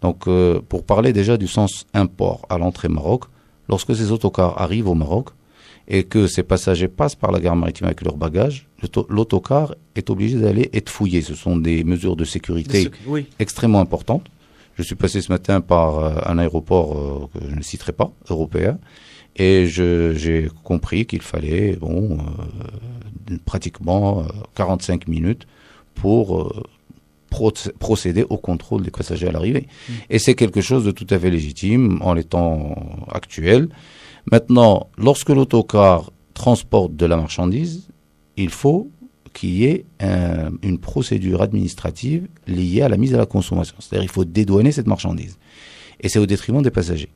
Donc, pour parler déjà du sens import à l'entrée Maroc, lorsque ces autocars arrivent au Maroc et que ces passagers passent par la gare maritime avec leurs bagages, l'autocar est obligé d'aller être fouillé. Ce sont des mesures de sécurité extrêmement importantes. Je suis passé ce matin par un aéroport que je ne citerai pas, européen, et j'ai compris qu'il fallait pratiquement 45 minutes pour procéder au contrôle des passagers à l'arrivée. Et c'est quelque chose de tout à fait légitime en les temps actuels. Maintenant, lorsque l'autocar transporte de la marchandise, il faut qu'il y ait une procédure administrative liée à la mise à la consommation. C'est-à-dire qu'il faut dédouaner cette marchandise. Et c'est au détriment des passagers,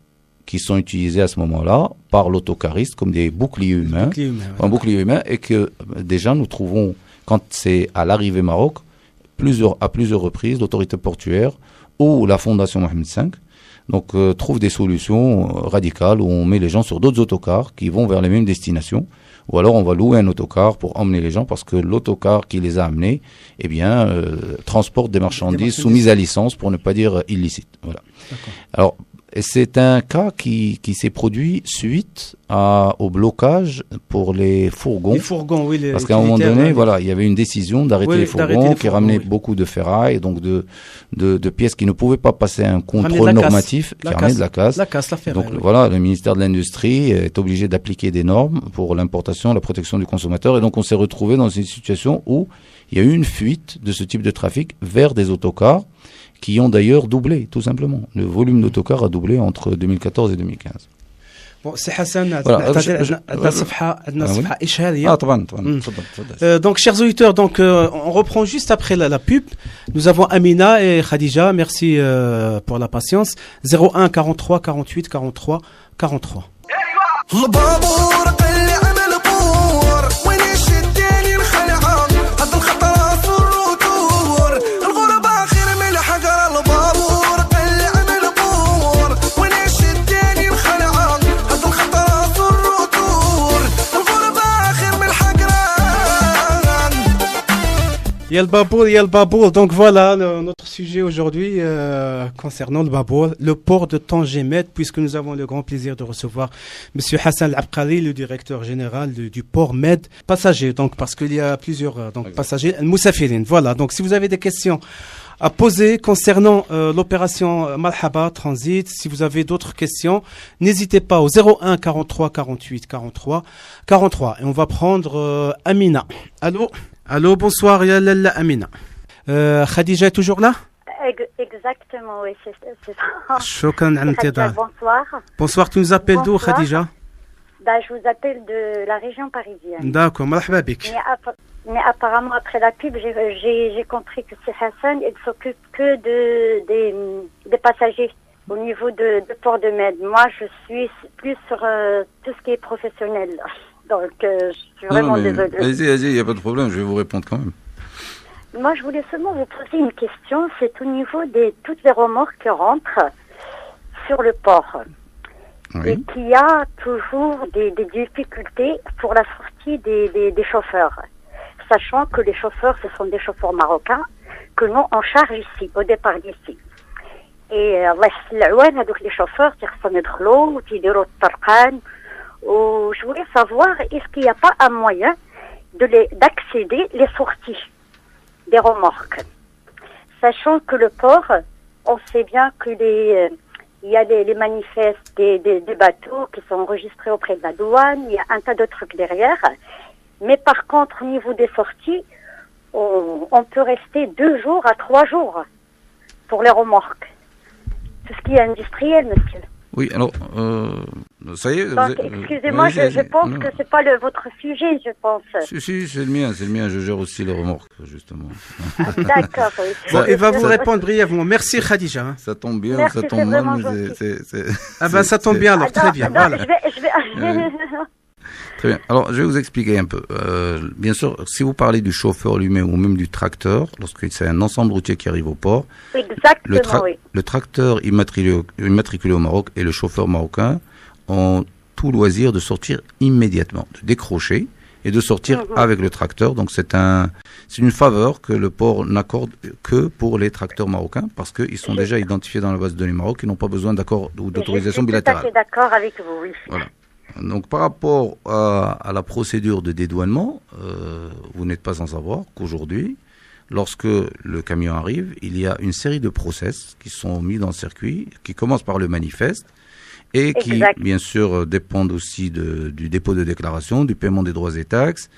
qui sont utilisés à ce moment-là par l'autocariste comme des boucliers humains. Boucliers humains, et que déjà nous trouvons, quand c'est à l'arrivée Maroc, à plusieurs reprises, l'autorité portuaire ou la Fondation Mohamed V trouve des solutions radicales où on met les gens sur d'autres autocars qui vont vers les mêmes destinations, ou alors on va louer un autocar pour emmener les gens parce que l'autocar qui les a amenés transporte des marchandises soumises à licence, pour ne pas dire illicites. Voilà. Alors, et c'est un cas qui s'est produit suite au blocage pour les fourgons. Les fourgons, oui. Parce qu'à un moment donné, il y avait une décision d'arrêter les fourgons qui ramenaient beaucoup de ferraille, donc de pièces qui ne pouvaient pas passer un contrôle normatif, qui ramenaient de la casse. La ferraille. Donc voilà, le ministère de l'Industrie est obligé d'appliquer des normes pour l'importation, la protection du consommateur. Et donc on s'est retrouvé dans une situation où il y a eu une fuite de ce type de trafic vers des autocars, qui ont d'ailleurs doublé, tout simplement. Le volume d'autocars a doublé entre 2014 et 2015. Bon, c'est Hassan, donc chers auditeurs, on reprend juste après la pub. Nous avons Amina et Khadija, merci pour la patience. 01 43 48 43 43. Il y a le Babour. Donc voilà notre sujet aujourd'hui concernant le Babour, le port de Tanger-Med, puisque nous avons le grand plaisir de recevoir Monsieur Hassan Al-Abqari, le directeur général du port Med passager. Donc parce qu'il y a plusieurs passagers, Moussafirine. Voilà. Donc si vous avez des questions à poser concernant l'opération Marhaba Transit, si vous avez d'autres questions, n'hésitez pas au 01 43 48 43 43. Et on va prendre Amina. Allô, bonsoir, Yalala Amina. Khadija est toujours là? Exactement, oui, c'est ça. Shukran Khadija, bonsoir. Bonsoir, tu nous appelles d'où, Khadija? Je vous appelle de la région parisienne. D'accord, marhaba bik. Mais apparemment, après la pub, j'ai compris que c'est Hassan, il s'occupe que des passagers au niveau de Port de Med. Moi, je suis plus sur tout ce qui est professionnel. Donc, je suis vraiment désolée. Allez-y, il n'y a pas de problème, je vais vous répondre quand même. Moi, je voulais seulement vous poser une question. C'est au niveau de toutes les remorques qui rentrent sur le port. Oui. Et qu'il y a toujours des difficultés pour la sortie des chauffeurs. Sachant que les chauffeurs, ce sont des chauffeurs marocains que nous, on charge ici, au départ d'ici. Et les chauffeurs, je voulais savoir, est-ce qu'il n'y a pas un moyen d'accéder les sorties des remorques, sachant que le port, on sait bien que il y a les manifestes des bateaux qui sont enregistrés auprès de la douane, il y a un tas de trucs derrière, mais par contre au niveau des sorties, on peut rester 2 jours à 3 jours pour les remorques, tout ce qui est industriel, monsieur. Oui, alors, ça y est. Donc, excusez-moi, je pense que c'est pas votre sujet, je pense. Si, c'est le mien, je gère aussi les remorques, justement. D'accord, oui. Bon, il va vous répondre brièvement. Merci, Khadija. Ça tombe bien, ça tombe mal, mais c'est... Ah ben, ça tombe bien, alors, très bien, voilà. Je vais... Très bien. Alors, je vais vous expliquer un peu. Bien sûr, si vous parlez du chauffeur lui-même ou même du tracteur, lorsque c'est un ensemble routier qui arrive au port, le tracteur immatriculé au Maroc et le chauffeur marocain ont tout loisir de sortir immédiatement, de décrocher et de sortir avec le tracteur. Donc c'est une faveur que le port n'accorde que pour les tracteurs marocains parce qu'ils sont déjà identifiés dans la base de données Maroc, ils n'ont pas besoin d'accord ou d'autorisation bilatérale. Je suis tout à fait d'accord avec vous, oui. Voilà. Donc par rapport à la procédure de dédouanement, vous n'êtes pas sans savoir qu'aujourd'hui, lorsque le camion arrive, il y a une série de process qui sont mis dans le circuit, qui commencent par le manifeste, et qui, bien sûr, dépendent aussi du dépôt de déclaration, du paiement des droits et taxes,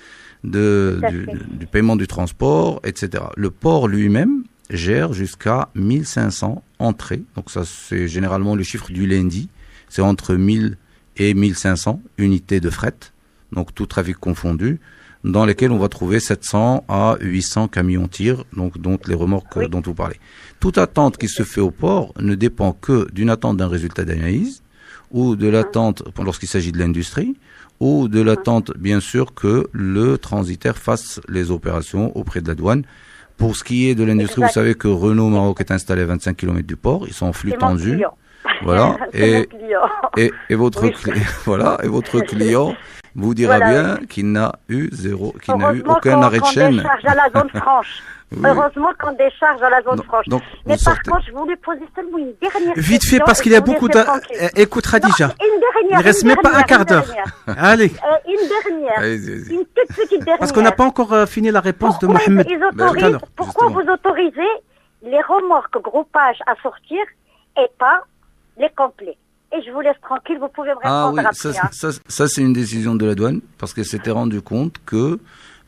du paiement du transport, etc. Le port lui-même gère jusqu'à 1500 entrées. Donc ça, c'est généralement le chiffre du lundi. C'est entre 1000 et 1500 unités de fret, donc tout trafic confondu, dans lesquelles on va trouver 700 à 800 camions-tirs, donc les remorques dont vous parlez. Toute attente qui se fait au port ne dépend que d'une attente d'un résultat d'analyse, ou de l'attente lorsqu'il s'agit de l'industrie, ou de l'attente, bien sûr, que le transitaire fasse les opérations auprès de la douane. Pour ce qui est de l'industrie, vous savez que Renault Maroc est installé à 25 km du port, ils sont en flux tendu. Voilà, et votre voilà, et votre client vous dira bien qu'il n'a eu aucun arrêt de chaîne. Décharge à la zone franche. Oui. Heureusement qu'on décharge à la zone franche. Donc, mais par contre, je voulais poser seulement une dernière question. Vite fait, parce qu'il y a beaucoup de... Écoute, Khadija. Non, une dernière. Il reste même pas un quart d'heure. Allez. Une dernière. Une toute petite dernière. Parce qu'on n'a pas encore fini la réponse de Mohamed. Pourquoi vous autorisez les remorques groupage à sortir et pas les complets? Et je vous laisse tranquille, vous pouvez me répondre après. Ça, c'est une décision de la douane, parce qu'elle s'était rendue compte que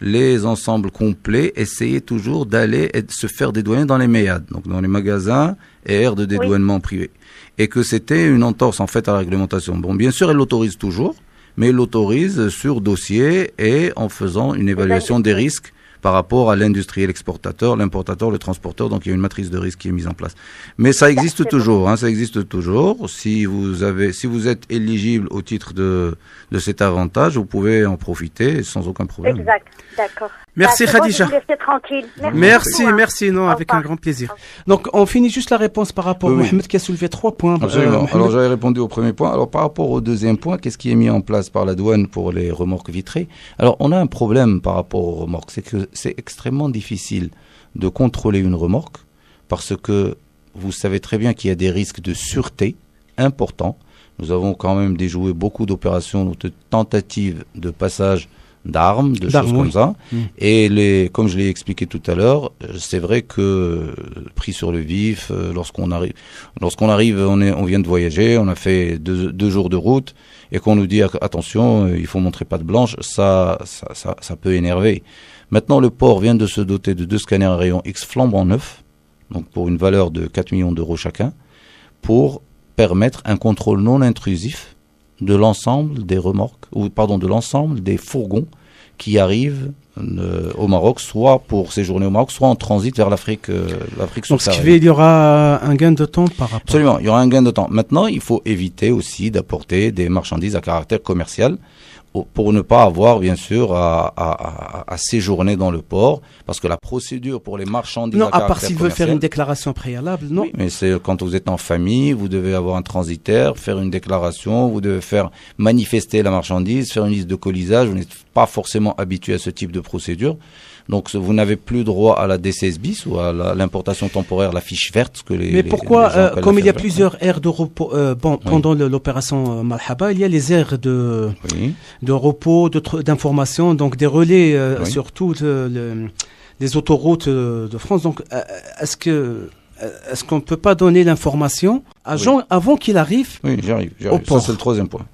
les ensembles complets essayaient toujours d'aller se faire dédouaner dans les MEAD, donc dans les magasins et aires de dédouanement privés. Et que c'était une entorse, en fait, à la réglementation. Bon, bien sûr, elle l'autorise toujours, mais elle l'autorise sur dossier et en faisant une évaluation des risques par rapport à l'industriel exportateur, l'importateur, le transporteur. Donc il y a une matrice de risque qui est mise en place. Mais ça existe toujours, ça existe toujours. Si vous êtes éligible au titre de cet avantage, vous pouvez en profiter sans aucun problème. Exact, d'accord. Merci Khadija. Tranquille. Merci, non, avec un grand plaisir. Donc on finit juste la réponse par rapport à Mohamed qui a soulevé 3 points. Absolument. Alors j'avais répondu au premier point. Alors par rapport au deuxième point, qu'est-ce qui est mis en place par la douane pour les remorques vitrées? Alors on a un problème par rapport aux remorques, c'est que c'est extrêmement difficile de contrôler une remorque parce que vous savez très bien qu'il y a des risques de sûreté importants. Nous avons quand même déjoué beaucoup d'opérations, de tentatives de passage d'armes, de choses comme ça. Et comme je l'ai expliqué tout à l'heure, c'est vrai que pris sur le vif, lorsqu'on arrive, on vient de voyager, on a fait deux jours de route, et qu'on nous dit attention, il faut montrer patte blanche, ça peut énerver. Maintenant, le port vient de se doter de 2 scanners à rayon X flambant neufs, donc pour une valeur de 4 millions d'euros chacun, pour permettre un contrôle non intrusif de l'ensemble des remorques, de l'ensemble des fourgons qui arrivent au Maroc, soit pour séjourner au Maroc, soit en transit vers l'Afrique subsaharienne. Donc, ce qui fait, il y aura un gain de temps par rapport. Absolument, il y aura un gain de temps. Maintenant, il faut éviter aussi d'apporter des marchandises à caractère commercial pour ne pas avoir, bien sûr, à séjourner dans le port, parce que la procédure pour les marchandises à caractère commercial... Non, à part s'ils veulent faire une déclaration préalable, non. Oui, mais c'est quand vous êtes en famille, vous devez avoir un transitaire, faire une déclaration, vous devez faire manifester la marchandise, faire une liste de colisage, vous n'êtes pas forcément habitué à ce type de procédure. Donc, vous n'avez plus droit à la D16 bis ou à l'importation temporaire, la fiche verte. Mais pourquoi, comme il y a plusieurs aires de repos, pendant l'opération Marhaba, il y a les aires de repos, d'information, donc des relais sur toutes les autoroutes de France. Donc, est-ce qu'on ne peut pas donner l'information à Jean avant qu'il arrive? Oui, j'arrive. Ça, c'est le troisième point.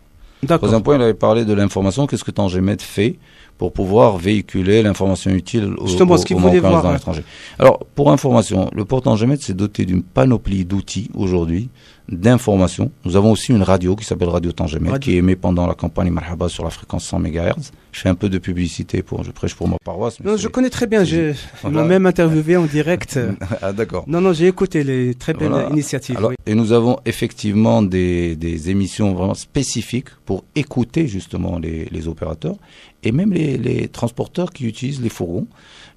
D'accord. Le troisième point, il avait parlé de l'information. Qu'est-ce que Tangemet fait pour pouvoir véhiculer l'information utile aux Marocains dans l'étranger. Alors, pour information, le port Tangemet s'est doté d'une panoplie d'outils aujourd'hui, d'informations. Nous avons aussi une radio qui s'appelle Radio Tangemet, qui émet pendant la campagne Marhaba sur la fréquence 100 MHz. Je fais un peu de publicité, je prêche pour ma paroisse. Mais je connais très bien, ils m'ont même interviewé en direct. Ah d'accord. Non, j'ai écouté les très belles initiatives. Alors, et nous avons effectivement des émissions vraiment spécifiques pour écouter justement les opérateurs et même les transporteurs qui utilisent les fourgons.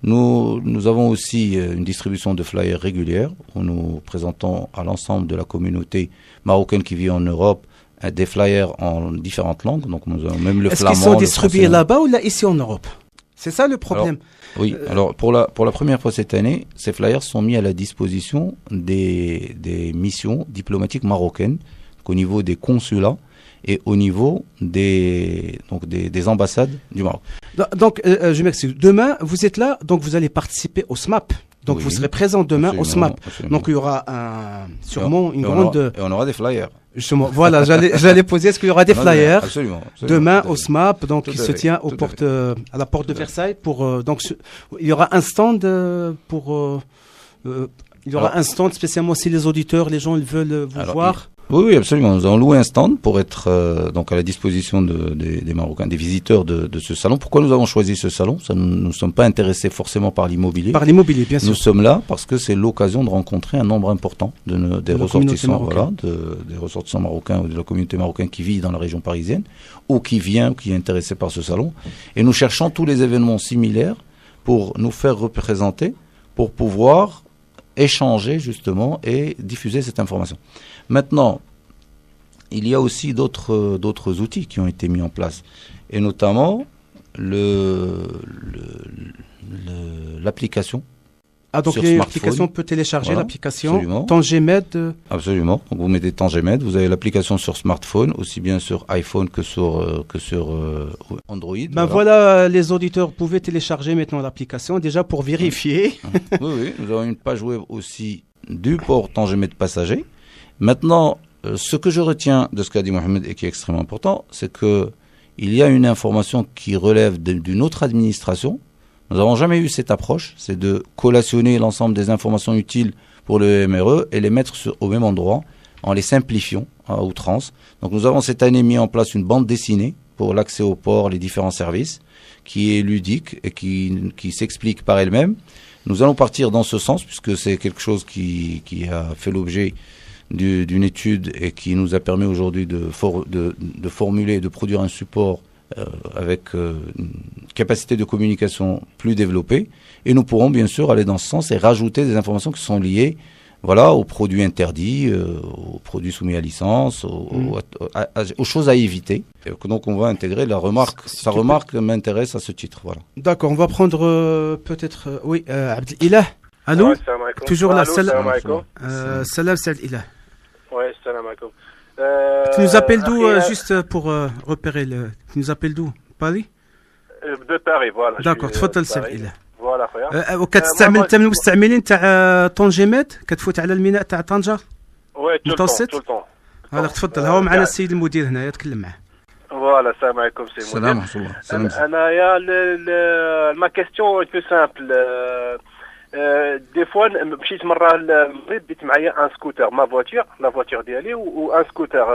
Nous avons aussi une distribution de flyers régulière où nous présentons à l'ensemble de la communauté marocaine qui vit en Europe des flyers en différentes langues. Donc nous avons même le Est-ce flamand. qu'ils sont le distribués français. là-bas ou là, ici en Europe? C'est ça le problème. Oui, alors pour la première fois cette année, ces flyers sont mis à la disposition des missions diplomatiques marocaines, au niveau des consulats et au niveau des ambassades du Maroc. Donc, je m'excuse. Demain, vous êtes là, donc vous allez participer au SMAP. Donc, Oui, vous serez présent demain au SMAP. absolument. Donc, il y aura sûrement une grande... Et on aura des flyers. Justement, voilà, j'allais poser, est-ce qu'il y aura des flyers Absolument. demain au SMAP, donc il se tient à la porte de Tout à fait. Versailles pour donc il y aura un stand il y aura un stand spécialement si les auditeurs, les gens ils veulent vous voir. Oui, absolument. Nous avons loué un stand pour être donc à la disposition des Marocains, des visiteurs de ce salon. Pourquoi nous avons choisi ce salon? Nous ne sommes pas intéressés forcément par l'immobilier. Par l'immobilier, bien sûr. Nous sommes là parce que c'est l'occasion de rencontrer un nombre important des ressortissants, des ressortissants marocains ou de la communauté marocaine qui vit dans la région parisienne ou qui vient, qui est intéressé par ce salon. Et nous cherchons tous les événements similaires pour nous faire représenter, pour pouvoir échanger justement et diffuser cette information. Maintenant, il y a aussi d'autres outils qui ont été mis en place, et notamment l'application. Ah, donc l'application peut télécharger l'application Tangemed. Absolument. Donc vous mettez Tangemed, vous avez l'application sur smartphone, aussi bien sur iPhone que sur Android. Ben voilà, les auditeurs pouvaient télécharger maintenant l'application déjà pour vérifier. Oui, nous avons une page web aussi du port Tangemed passager. Maintenant, ce que je retiens de ce qu'a dit Mohamed et qui est extrêmement important, c'est que il y a une information qui relève d'une autre administration. Nous n'avons jamais eu cette approche, c'est de collationner l'ensemble des informations utiles pour le MRE et les mettre au même endroit en les simplifiant à outrance. Donc nous avons cette année mis en place une bande dessinée pour l'accès au port, les différents services, qui est ludique et qui s'explique par elle-même. Nous allons partir dans ce sens puisque c'est quelque chose qui a fait l'objet d'une étude et qui nous a permis aujourd'hui de formuler et de produire un support avec une capacité de communication plus développée, et nous pourrons bien sûr aller dans ce sens et rajouter des informations qui sont liées aux produits interdits, aux produits soumis à licence, aux choses à éviter. Et donc on va intégrer la remarque. Sa remarque m'intéresse à ce titre. Voilà. D'accord, on va prendre peut-être Abdelilah. Allô, ouais, toujours là. Salam Salam Ilah. Ouais, salam alaikum. Tu nous appelles d'où, juste pour repérer tu nous appelles d'où? Paris? De Paris, voilà. D'accord, تفضل سيد إله. فوالا خويا. وكتستعمل انت من المستعملين تاع طنجمات كتفوت على الميناء تاع طنجة وي متوسط؟ طول تفضل هو معنا السيد المدير هنا تكلم معاه. فوالا السلام عليكم سي مدير. السلام ورحمة الله. أنا ما كيستيون بو سامبل. دي فوا مشيت مره للمغرب ديت معايا ان سكوتر ما فواتير لا فواتير ديالي وان سكوتر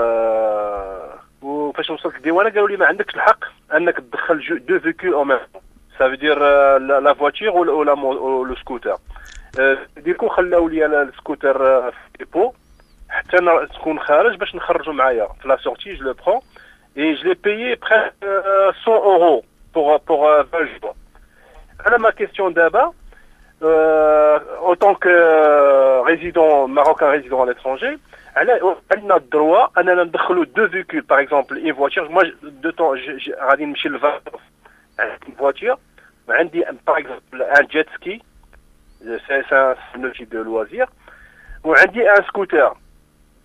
وفاش وصلت للديوانه قالوا لي ما عندكش الحق انك تدخل دو فيكول او ميم سا فيدير لا فواتير ولا لو سكوتر ديكو خلاو لي السكوتر في ديبو حتى انا تكون خارج باش نخرجوا معايا في لا سورتي جو لو برون اي جو لي بايي بريس 100 اورو pour 20 jours. انا ما كيستيون دابا autant que résident marocain résident à l'étranger, on a le droit à ندخلوا deux véhicules, par exemple une voiture. Moi de temps غادي نمشي للفاكونس une voiture, عندي par exemple un jet ski, c'est un outil de loisir, ou عندي un scooter.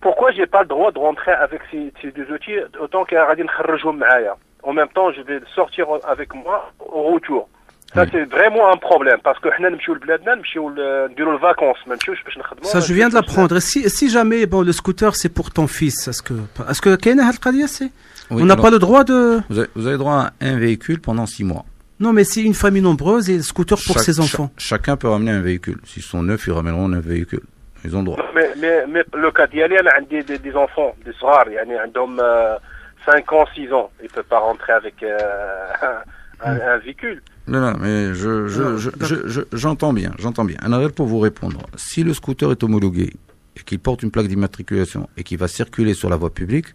Pourquoi j'ai pas le droit de rentrer avec ces deux outils autant que غادي نخرجهم معايا? En même temps, je vais sortir avec moi au retour. Ça, c'est vraiment un problème, parce que nous sommes en vacances, ça, je viens de l'apprendre. Si jamais le scooter, c'est pour ton fils, est-ce que on n'a pas le droit de... Vous avez droit à un véhicule pendant 6 mois. Non, mais c'est une famille nombreuse et le scooter pour ses enfants. Chacun peut ramener un véhicule. S'ils sont neufs, ils ramèneront un véhicule. Ils ont le droit. Mais le cas d'Yali, j'ai des enfants, des soirs, ils ont 5 ans, 6 ans. Ils ne peuvent pas rentrer avec un véhicule. Non, mais j'entends bien. Alors, pour vous répondre, si le scooter est homologué et qu'il porte une plaque d'immatriculation et qu'il va circuler sur la voie publique,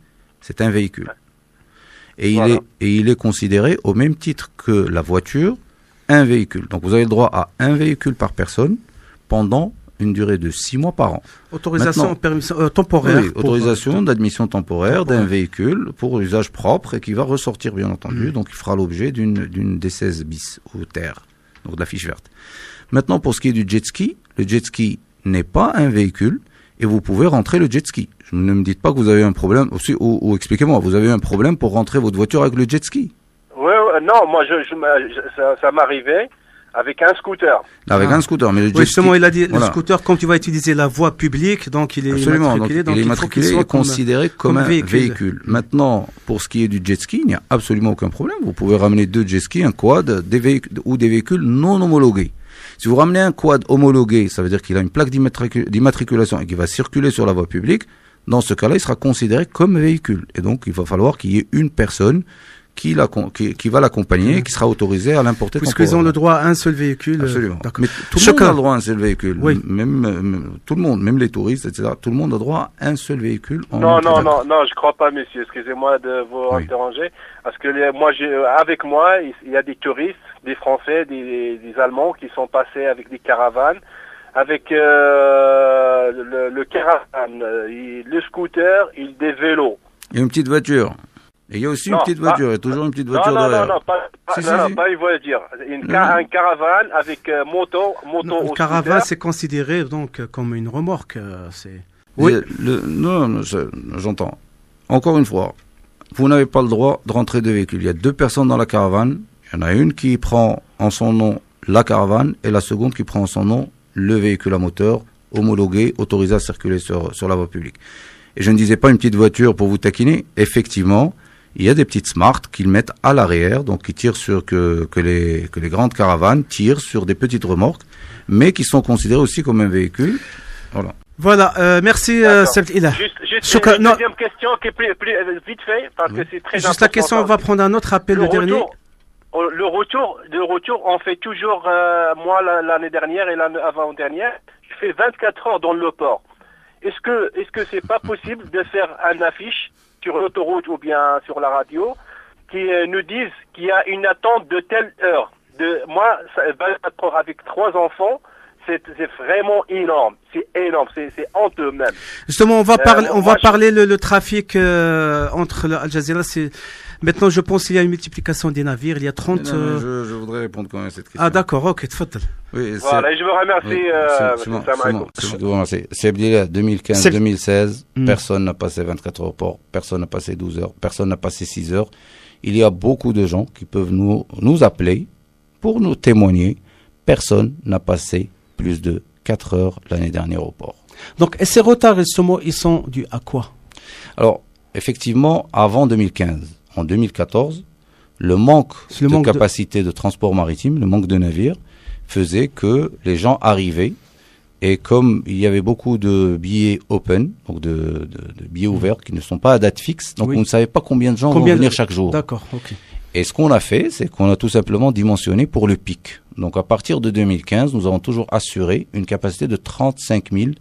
c'est un véhicule. Et il est considéré au même titre que la voiture, un véhicule. Donc vous avez le droit à un véhicule par personne pendant une durée de 6 mois par an. Autorisation temporaire. Oui, autorisation d'admission temporaire d'un véhicule pour usage propre et qui va ressortir, bien entendu. Donc, il fera l'objet d'une D16 bis ou terre, donc de la fiche verte. Maintenant, pour ce qui est du jet ski, le jet ski n'est pas un véhicule et vous pouvez rentrer le jet ski. Ne me dites pas que vous avez un problème, aussi, ou expliquez-moi, vous avez un problème pour rentrer votre voiture avec le jet ski? Oui, non, moi, ça m'arrivait avec un scooter. Avec un scooter, mais le jet oui, justement, ski, il a dit voilà. Le scooter, quand tu vas utiliser la voie publique, donc il est Absolument, immatriculé. donc il est immatriculé et considéré comme un véhicule. Maintenant, pour ce qui est du jet ski, il n'y a absolument aucun problème. Vous pouvez ramener 2 jet skis, un quad, des véhicules non homologués. Si vous ramenez un quad homologué, ça veut dire qu'il a une plaque d'immatriculation et qu'il va circuler sur la voie publique. Dans ce cas-là, il sera considéré comme véhicule. Et donc, il va falloir qu'il y ait une personne qui va l'accompagner et qui sera autorisée à l'importer. Puisqu'ils ont le droit à un seul véhicule. Absolument. Mais tout le monde a le droit à un seul véhicule. Oui. Même tout le monde, même les touristes, etc. Tout le monde a droit à un seul véhicule. Non, je crois pas, monsieur. Excusez-moi de vous interroger. Parce que avec moi, il y a des touristes, des Français, des Allemands qui sont passés avec des caravanes. Avec le caravane, le scooter, des vélos. Il y a une petite voiture. Et il y a aussi une petite voiture, il y a toujours une petite voiture derrière. Non, pas une voiture. Un caravane avec moto le caravane, c'est considéré donc comme une remorque. Oui. Non, j'entends. Encore une fois, vous n'avez pas le droit de rentrer de véhicule. Il y a 2 personnes dans la caravane. Il y en a une qui prend en son nom la caravane et la seconde qui prend en son nom le véhicule à moteur homologué, autorisé à circuler sur la voie publique. Et je ne disais pas une petite voiture pour vous taquiner. Effectivement, il y a des petites Smart qu'ils mettent à l'arrière, donc qui tirent sur que les grandes caravanes tirent sur des petites remorques, mais qui sont considérées aussi comme un véhicule. Voilà, merci Sebt Ilah. Juste une deuxième question qui est plus vite fait, parce que c'est très important. Juste la question, on va prendre un autre appel, le dernier. Le retour, on fait toujours, moi l'année dernière et l'année avant-dernière, je fais 24 heures dans le port. Est-ce que c'est pas possible de faire une affiche sur l'autoroute ou bien sur la radio qui nous disent qu'il y a une attente de telle heure? Moi, 24 heures avec 3 enfants, c'est vraiment énorme. C'est énorme, c'est honteux même. Justement, on va parler le trafic entre Al Jazeera. Maintenant, je pense qu'il y a une multiplication des navires. Il y a 30... Je voudrais répondre quand même à cette question. Ah d'accord, ok, tfadal. Oui, voilà, je vous remercie. C'est bien 2015-2016, personne n'a passé 24 heures au port, personne n'a passé 12 heures, personne n'a passé 6 heures. Il y a beaucoup de gens qui peuvent nous appeler pour nous témoigner. Personne n'a passé plus de 4 heures l'année dernière au port. Donc, et ces retards, justement, ils sont dus à quoi? Alors, effectivement, avant 2015, en 2014, le manque de capacité de transport maritime, le manque de navires, faisait que les gens arrivaient et comme il y avait beaucoup de billets open, donc de billets ouverts qui ne sont pas à date fixe, donc on ne savait pas combien de gens vont venir chaque jour. D'accord, ok. Et ce qu'on a fait, c'est qu'on a tout simplement dimensionné pour le pic. Donc à partir de 2015, nous avons toujours assuré une capacité de 35 000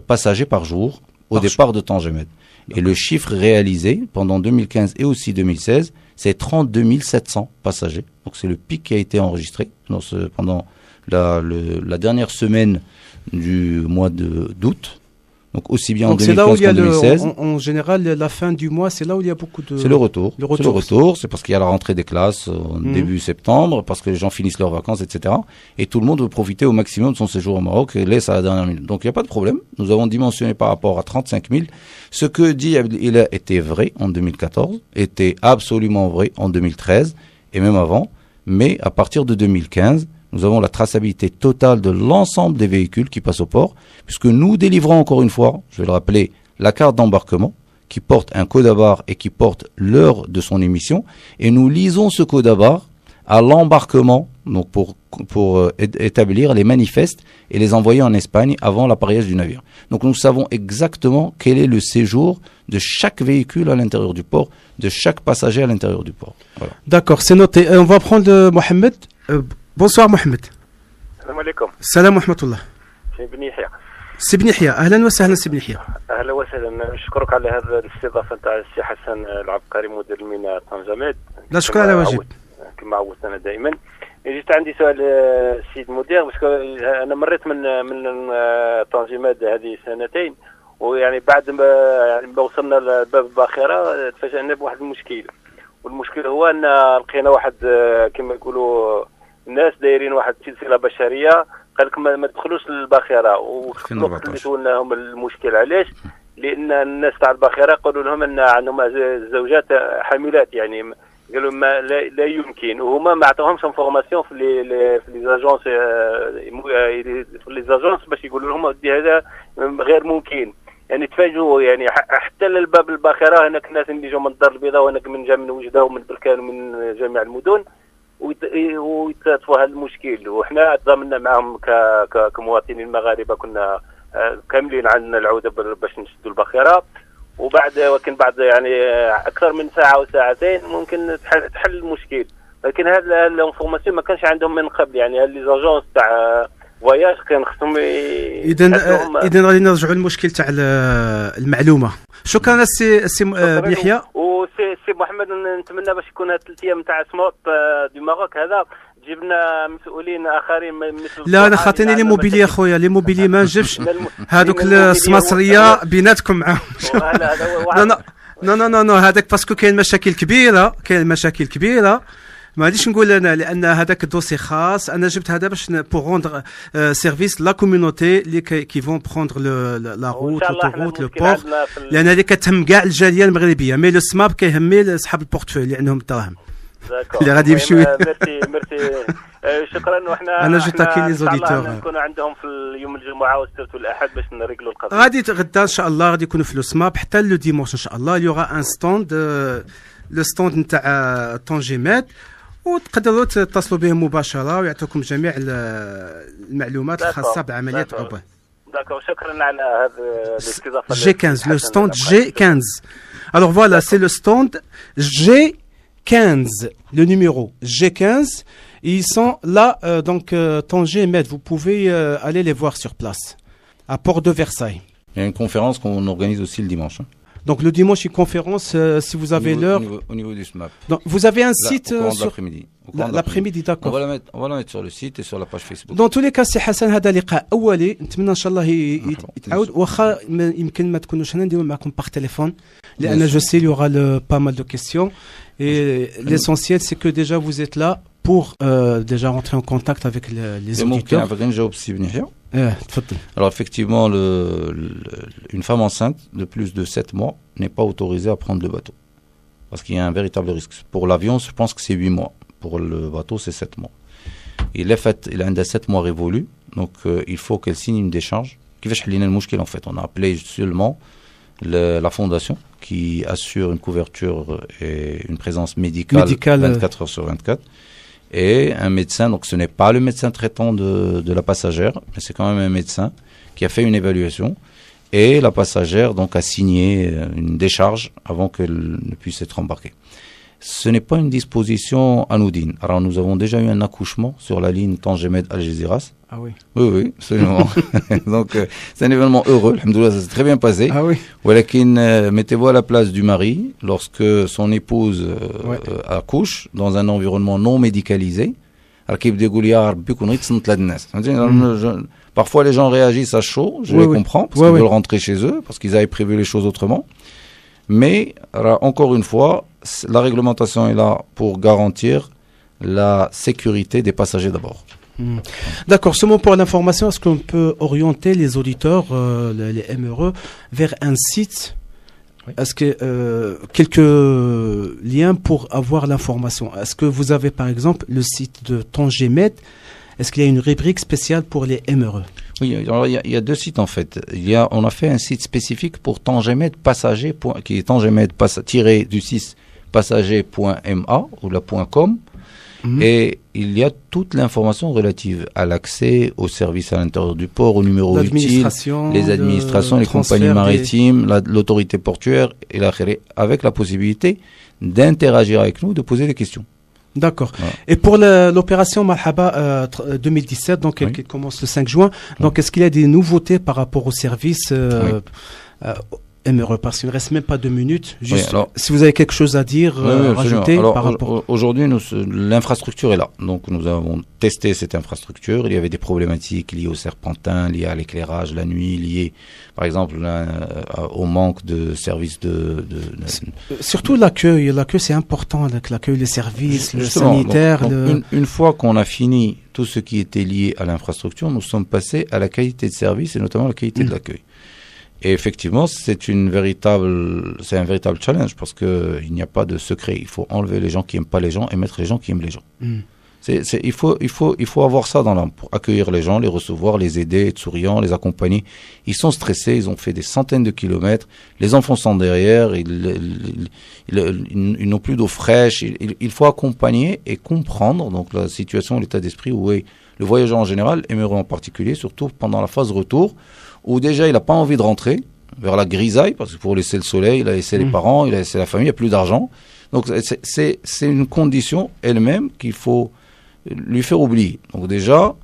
passagers par jour au départ de Tangemed. Et le chiffre réalisé pendant 2015 et aussi 2016, c'est 32 700 passagers. Donc c'est le pic qui a été enregistré pendant la dernière semaine du mois d'août. Donc aussi bien en 2015 qu'en 2016. En général, la fin du mois, c'est là où il y a beaucoup de... C'est le retour. C'est parce qu'il y a la rentrée des classes début septembre, parce que les gens finissent leurs vacances, etc. Et tout le monde veut profiter au maximum de son séjour au Maroc et laisse à la dernière minute. Donc il n'y a pas de problème. Nous avons dimensionné par rapport à 35 000. Ce que dit Abdelila était vrai en 2014, était absolument vrai en 2013 et même avant. Mais à partir de 2015, nous avons la traçabilité totale de l'ensemble des véhicules qui passent au port, puisque nous délivrons encore une fois, je vais le rappeler, la carte d'embarquement qui porte un code à barre et qui porte l'heure de son émission, et nous lisons ce code à barre à l'embarquement, donc pour établir les manifestes et les envoyer en Espagne avant l'appareillage du navire. Donc nous savons exactement quel est le séjour de chaque véhicule à l'intérieur du port, de chaque passager à l'intérieur du port. Voilà. D'accord, c'est noté. On va prendre Mohamed. Bonsoir Mohamed. السلام عليكم. السلام ورحمة الله. سي بن يحيى. سي بن يحيى أهلا وسهلا سي بن يحيى. أهلا وسهلا نشكرك على هذا الاستضافة نتاع السي حسن العبقري مدير الميناء طنجميد. لا شكرا على واجب. كما عودتنا دائما. جيت عندي سؤال السيد المدير، باسكو انا مريت من تنظيمات هذه سنتين، ويعني بعد ما وصلنا لباب الباخره تفاجئنا بواحد المشكل، والمشكل هو ان لقينا واحد كما يقولوا الناس دايرين واحد سلسله بشريه، قال لك ما تدخلوش للباخره. وقت اللي سولناهم المشكل علاش، لان الناس تاع الباخره قالوا لهم ان عندهم زوجات حاملات، يعني قالوا ما لا يمكن، وهما ما عطاوهمش انفورماسيون في لي زاجونس في لي زاجونس باش يقولوا لهم ودي هذا غير ممكن. يعني تفاجئوا يعني حتى للباب الباخره هناك الناس اللي جاوا من الدار البيضاء وهناك من جا من وجده ومن بركان ومن جميع المدن ويتلافوا هذا المشكل. وحنا تضامنا معهم كمواطنين مغاربه، كنا كاملين عندنا العوده باش نشدوا الباخره، وبعد ولكن بعد يعني اكثر من ساعه وساعتين ممكن تحل المشكل. لكن هذا الانفورماسيون ما كانش عندهم من قبل، يعني هاد لي زاجونس تاع فواياج كان خصهم اذا غادي نرجعوا للمشكل تاع المعلومه. شكرا السي بيحيى. وسي محمد، نتمنى باش يكون هاد 3 ايام تاع سموت دي ماروك هذا تجيب لنا مسؤولين اخرين مثل لا انا خاطيني لي موبيلي اخويا، لي موبيلي ما نجيبش هذوك السماسريه بيناتكم معاهم. لا هذاك باسكو كاين مشاكل كبيره، ما غاديش نقول انا، لان هذاك الدوسي خاص. انا جبت هذا باش بور روندر سيرفيس لا كوميونيتي اللي كي فون بروندر لا روت لو بور، لان هذه كتهم كاع الجاليه المغربيه. مي لو سماب كيهمي اصحاب البورتفوي اللي عندهم الدراهم اللي غادي يمشيو. ميرسي شكرا. وحنا انا جو تاكي لي زوديتور نكونوا عندهم في يوم الجمعه والسبت والاحد باش نريقلوا القضيه. غادي غدا ان شاء الله غادي يكونوا في لو سماب حتى لو ديمونش ان شاء الله. يوغا ان ستوند، لو ستوند نتاع طونجيمات، وتقدروا تتصلوا بهم مباشره ويعطيكم جميع المعلومات الخاصه بعمليه عبور. داكور، شكرا على هذا الاستضافه. جي 15 لو ستوند جي 15. الوغ فوالا سي لو ستوند جي 15, le numéro G15. Ils sont là, donc Tanger Med. Vous pouvez aller les voir sur place, à Port de Versailles. Il y a une conférence qu'on organise aussi le dimanche. Hein. Donc le dimanche, une conférence, si vous avez l'heure. Au niveau du SMAP. Donc vous avez un site sur l'après-midi. L'après-midi, d'accord. On va le mettre sur le site et sur la page Facebook. Dans tous les cas, c'est Hassan, هذا لقاء أولي. نتمنى إن شاء الله يتعاود. واخا يمكن ما تكونوش هنا نديرو معكم par téléphone. لأن je sais il y aura pas mal de questions. Et l'essentiel, c'est que déjà vous êtes là pour déjà rentrer en contact avec les auditeurs. Alors effectivement, une femme enceinte de plus de 7 mois n'est pas autorisée à prendre le bateau. Parce qu'il y a un véritable risque. Pour l'avion, je pense que c'est 8 mois. Pour le bateau, c'est 7 mois. Il a 7 mois révolus, donc il faut qu'elle signe une décharge. En fait, on a appelé seulement la fondation qui assure une couverture et une présence médicale 24 heures sur 24. Et un médecin, donc ce n'est pas le médecin traitant de la passagère, mais c'est quand même un médecin qui a fait une évaluation. Et la passagère donc a signé une décharge avant qu'elle ne puisse être embarquée. Ce n'est pas une disposition anodine. Alors nous avons déjà eu un accouchement sur la ligne Tanger-Med-Algeciras. Ah oui. Oui, absolument. Donc c'est un événement heureux. Alhamdoulilah, ça s'est très bien passé. Ah oui. Mettez-vous à la place du mari lorsque son épouse accouche dans un environnement non médicalisé. Parfois les gens réagissent à chaud, je les comprends, parce qu'ils veulent rentrer chez eux, parce qu'ils avaient prévu les choses autrement. Mais encore une fois, la réglementation est là pour garantir la sécurité des passagers d'abord. D'accord, seulement pour l'information, est-ce qu'on peut orienter les auditeurs, les MRE, vers un site? Est-ce que quelques liens pour avoir l'information? Est-ce que vous avez par exemple le site de Tanger Med? Est-ce qu'il y a une rubrique spéciale pour les MRE? Oui, alors il y a 2 sites en fait. On a fait un site spécifique pour Tanger Med passager, qui est Tanger Med du 6 passager.ma ou la .com. Et il y a toute l'information relative à l'accès aux services à l'intérieur du port, au numéro utile, les administrations, les compagnies maritimes, l'autorité portuaire et avec la possibilité d'interagir avec nous, de poser des questions. D'accord. Voilà. Et pour l'opération Marhaba 2017, donc qui commence le 5 juin, donc est-ce qu'il y a des nouveautés par rapport aux services MRE, parce qu'il ne reste même pas 2 minutes. Juste, alors, si vous avez quelque chose à dire, rajouter alors, par rapport. Aujourd'hui, l'infrastructure est là. Donc, nous avons testé cette infrastructure. Il y avait des problématiques liées au serpentin, liées à l'éclairage la nuit, liées, par exemple, au manque de services Surtout l'accueil. L'accueil, c'est important. L'accueil, les services, le sanitaire. Une fois qu'on a fini tout ce qui était lié à l'infrastructure, nous sommes passés à la qualité de service et notamment la qualité de l'accueil. Et effectivement, c'est un véritable challenge parce que il n'y a pas de secret. Il faut enlever les gens qui aiment pas les gens et mettre les gens qui aiment les gens. Il faut avoir ça dans l'âme pour accueillir les gens, les recevoir, les aider, être souriants, les accompagner. Ils sont stressés, ils ont fait des centaines de kilomètres. Les enfants sont derrière, ils n'ont plus d'eau fraîche. Il faut accompagner et comprendre donc la situation, l'état d'esprit où est le voyageur en général, MRE en particulier, surtout pendant la phase retour, où déjà il n'a pas envie de rentrer vers la grisaille, parce que pour laisser le soleil, il a laissé les parents, il a laissé la famille, il n'y a plus d'argent. Donc c'est une condition elle-même qu'il faut lui faire oublier. Donc déjà,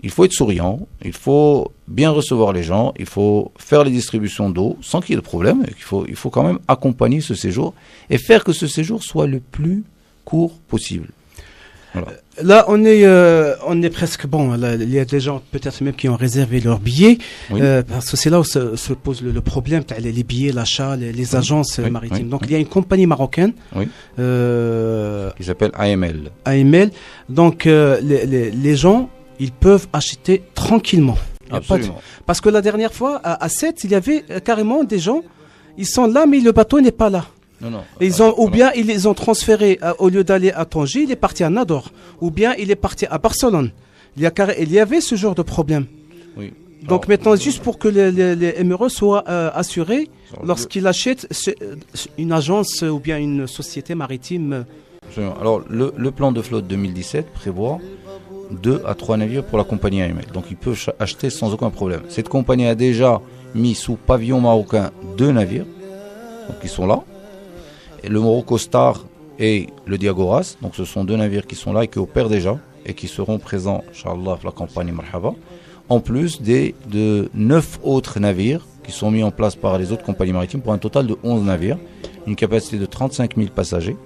il faut être souriant, il faut bien recevoir les gens, il faut faire les distributions d'eau sans qu'il y ait de problème. Il faut quand même accompagner ce séjour et faire que ce séjour soit le plus court possible. Voilà. Là, on est presque bon. Là, il y a des gens peut-être même qui ont réservé leurs billets, parce que c'est là où se pose le problème, les billets, l'achat, les agences maritimes. Donc il y a une compagnie marocaine qui s'appelle AML. AML. Donc les gens, ils peuvent acheter tranquillement. Absolument. Parce que la dernière fois à Sète, il y avait carrément des gens, ils sont là mais le bateau n'est pas là. Non. Ils les ont transférés, au lieu d'aller à Tanger, il est parti à Nador, ou bien il est parti à Barcelone. Il y avait ce genre de problème. Oui. Donc maintenant, juste pour que les MRE soient assurés, lorsqu'ils achètent une agence ou bien une société maritime. Alors le plan de flotte 2017 prévoit 2 à 3 navires pour la compagnie AML. Donc ils peuvent acheter sans aucun problème. Cette compagnie a déjà mis sous pavillon marocain 2 navires, donc ils sont là. Et le Morocco Star et le Diagoras, donc ce sont 2 navires qui sont là et qui opèrent déjà et qui seront présents, Inch'Allah, pour la campagne Marhaba, en plus de 9 autres navires qui sont mis en place par les autres compagnies maritimes pour un total de 11 navires, une capacité de 35 000 passagers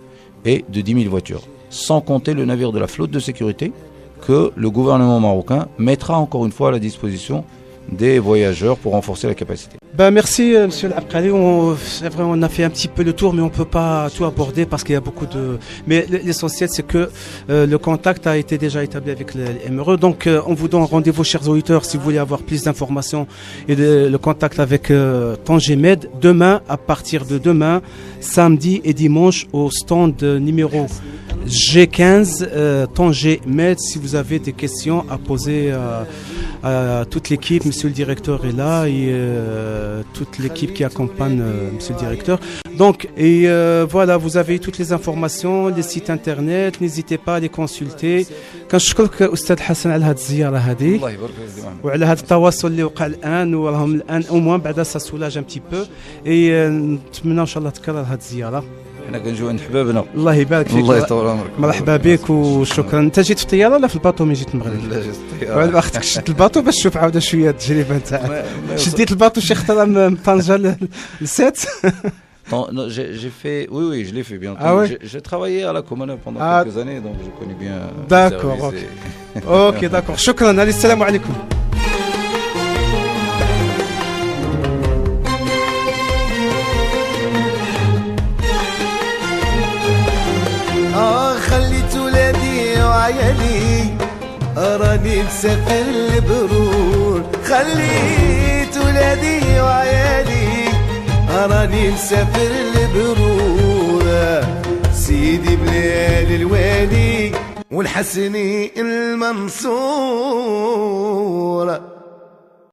et de 10 000 voitures, sans compter le navire de la flotte de sécurité que le gouvernement marocain mettra encore une fois à la disposition des voyageurs pour renforcer la capacité. Merci Monsieur Abkali, c'est vrai on a fait un petit peu le tour mais on ne peut pas tout aborder parce qu'il y a beaucoup de... Mais l'essentiel c'est que le contact a été déjà établi avec les MRE, donc on vous donne rendez-vous chers auditeurs si vous voulez avoir plus d'informations et le contact avec Tanger Med demain, à partir de demain, samedi et dimanche au stand numéro G15 Tanger Med. Si vous avez des questions à poser à toute l'équipe, monsieur le directeur est là et toute l'équipe qui accompagne monsieur le directeur. Donc, et voilà, vous avez toutes les informations, les sites internet, n'hésitez pas à les consulter. كنشكرك أستاذ حسن على هذه الزيارة هذه وعلى هذا التواصل اللي وقع الآن وراهم الآن au moins بعدا ça soulage un petit peu et نتمنى إن شاء الله تكرر هذه الزيارة. حنا كنجيو عند حبابنا. الله يبارك فيك. الله يطول عمرك. مرحبا بك وشكرا. انت جيت في الطياره ولا في الباطو من جيت المغرب؟ لا جيت في الطياره. وعلى اختك شدت الباطو باش تشوف عاود شويه التجربه نتاعك. شديت الباطو شي خطره من طنجه لسات. J'ai fait, oui, je l'ai fait bien. Ah ouais? J'ai travaillé à la Comana pendant quelques années, donc je connais bien. D'accord, ok. Ok, d'accord. Shukran, allez, salam alaikum. خليت ولادي وعيالي راني مسافر لبرور. خليت ولادي وعيالي راني مسافر لبرور. سيدي بلال الوالي والحسني المنصور.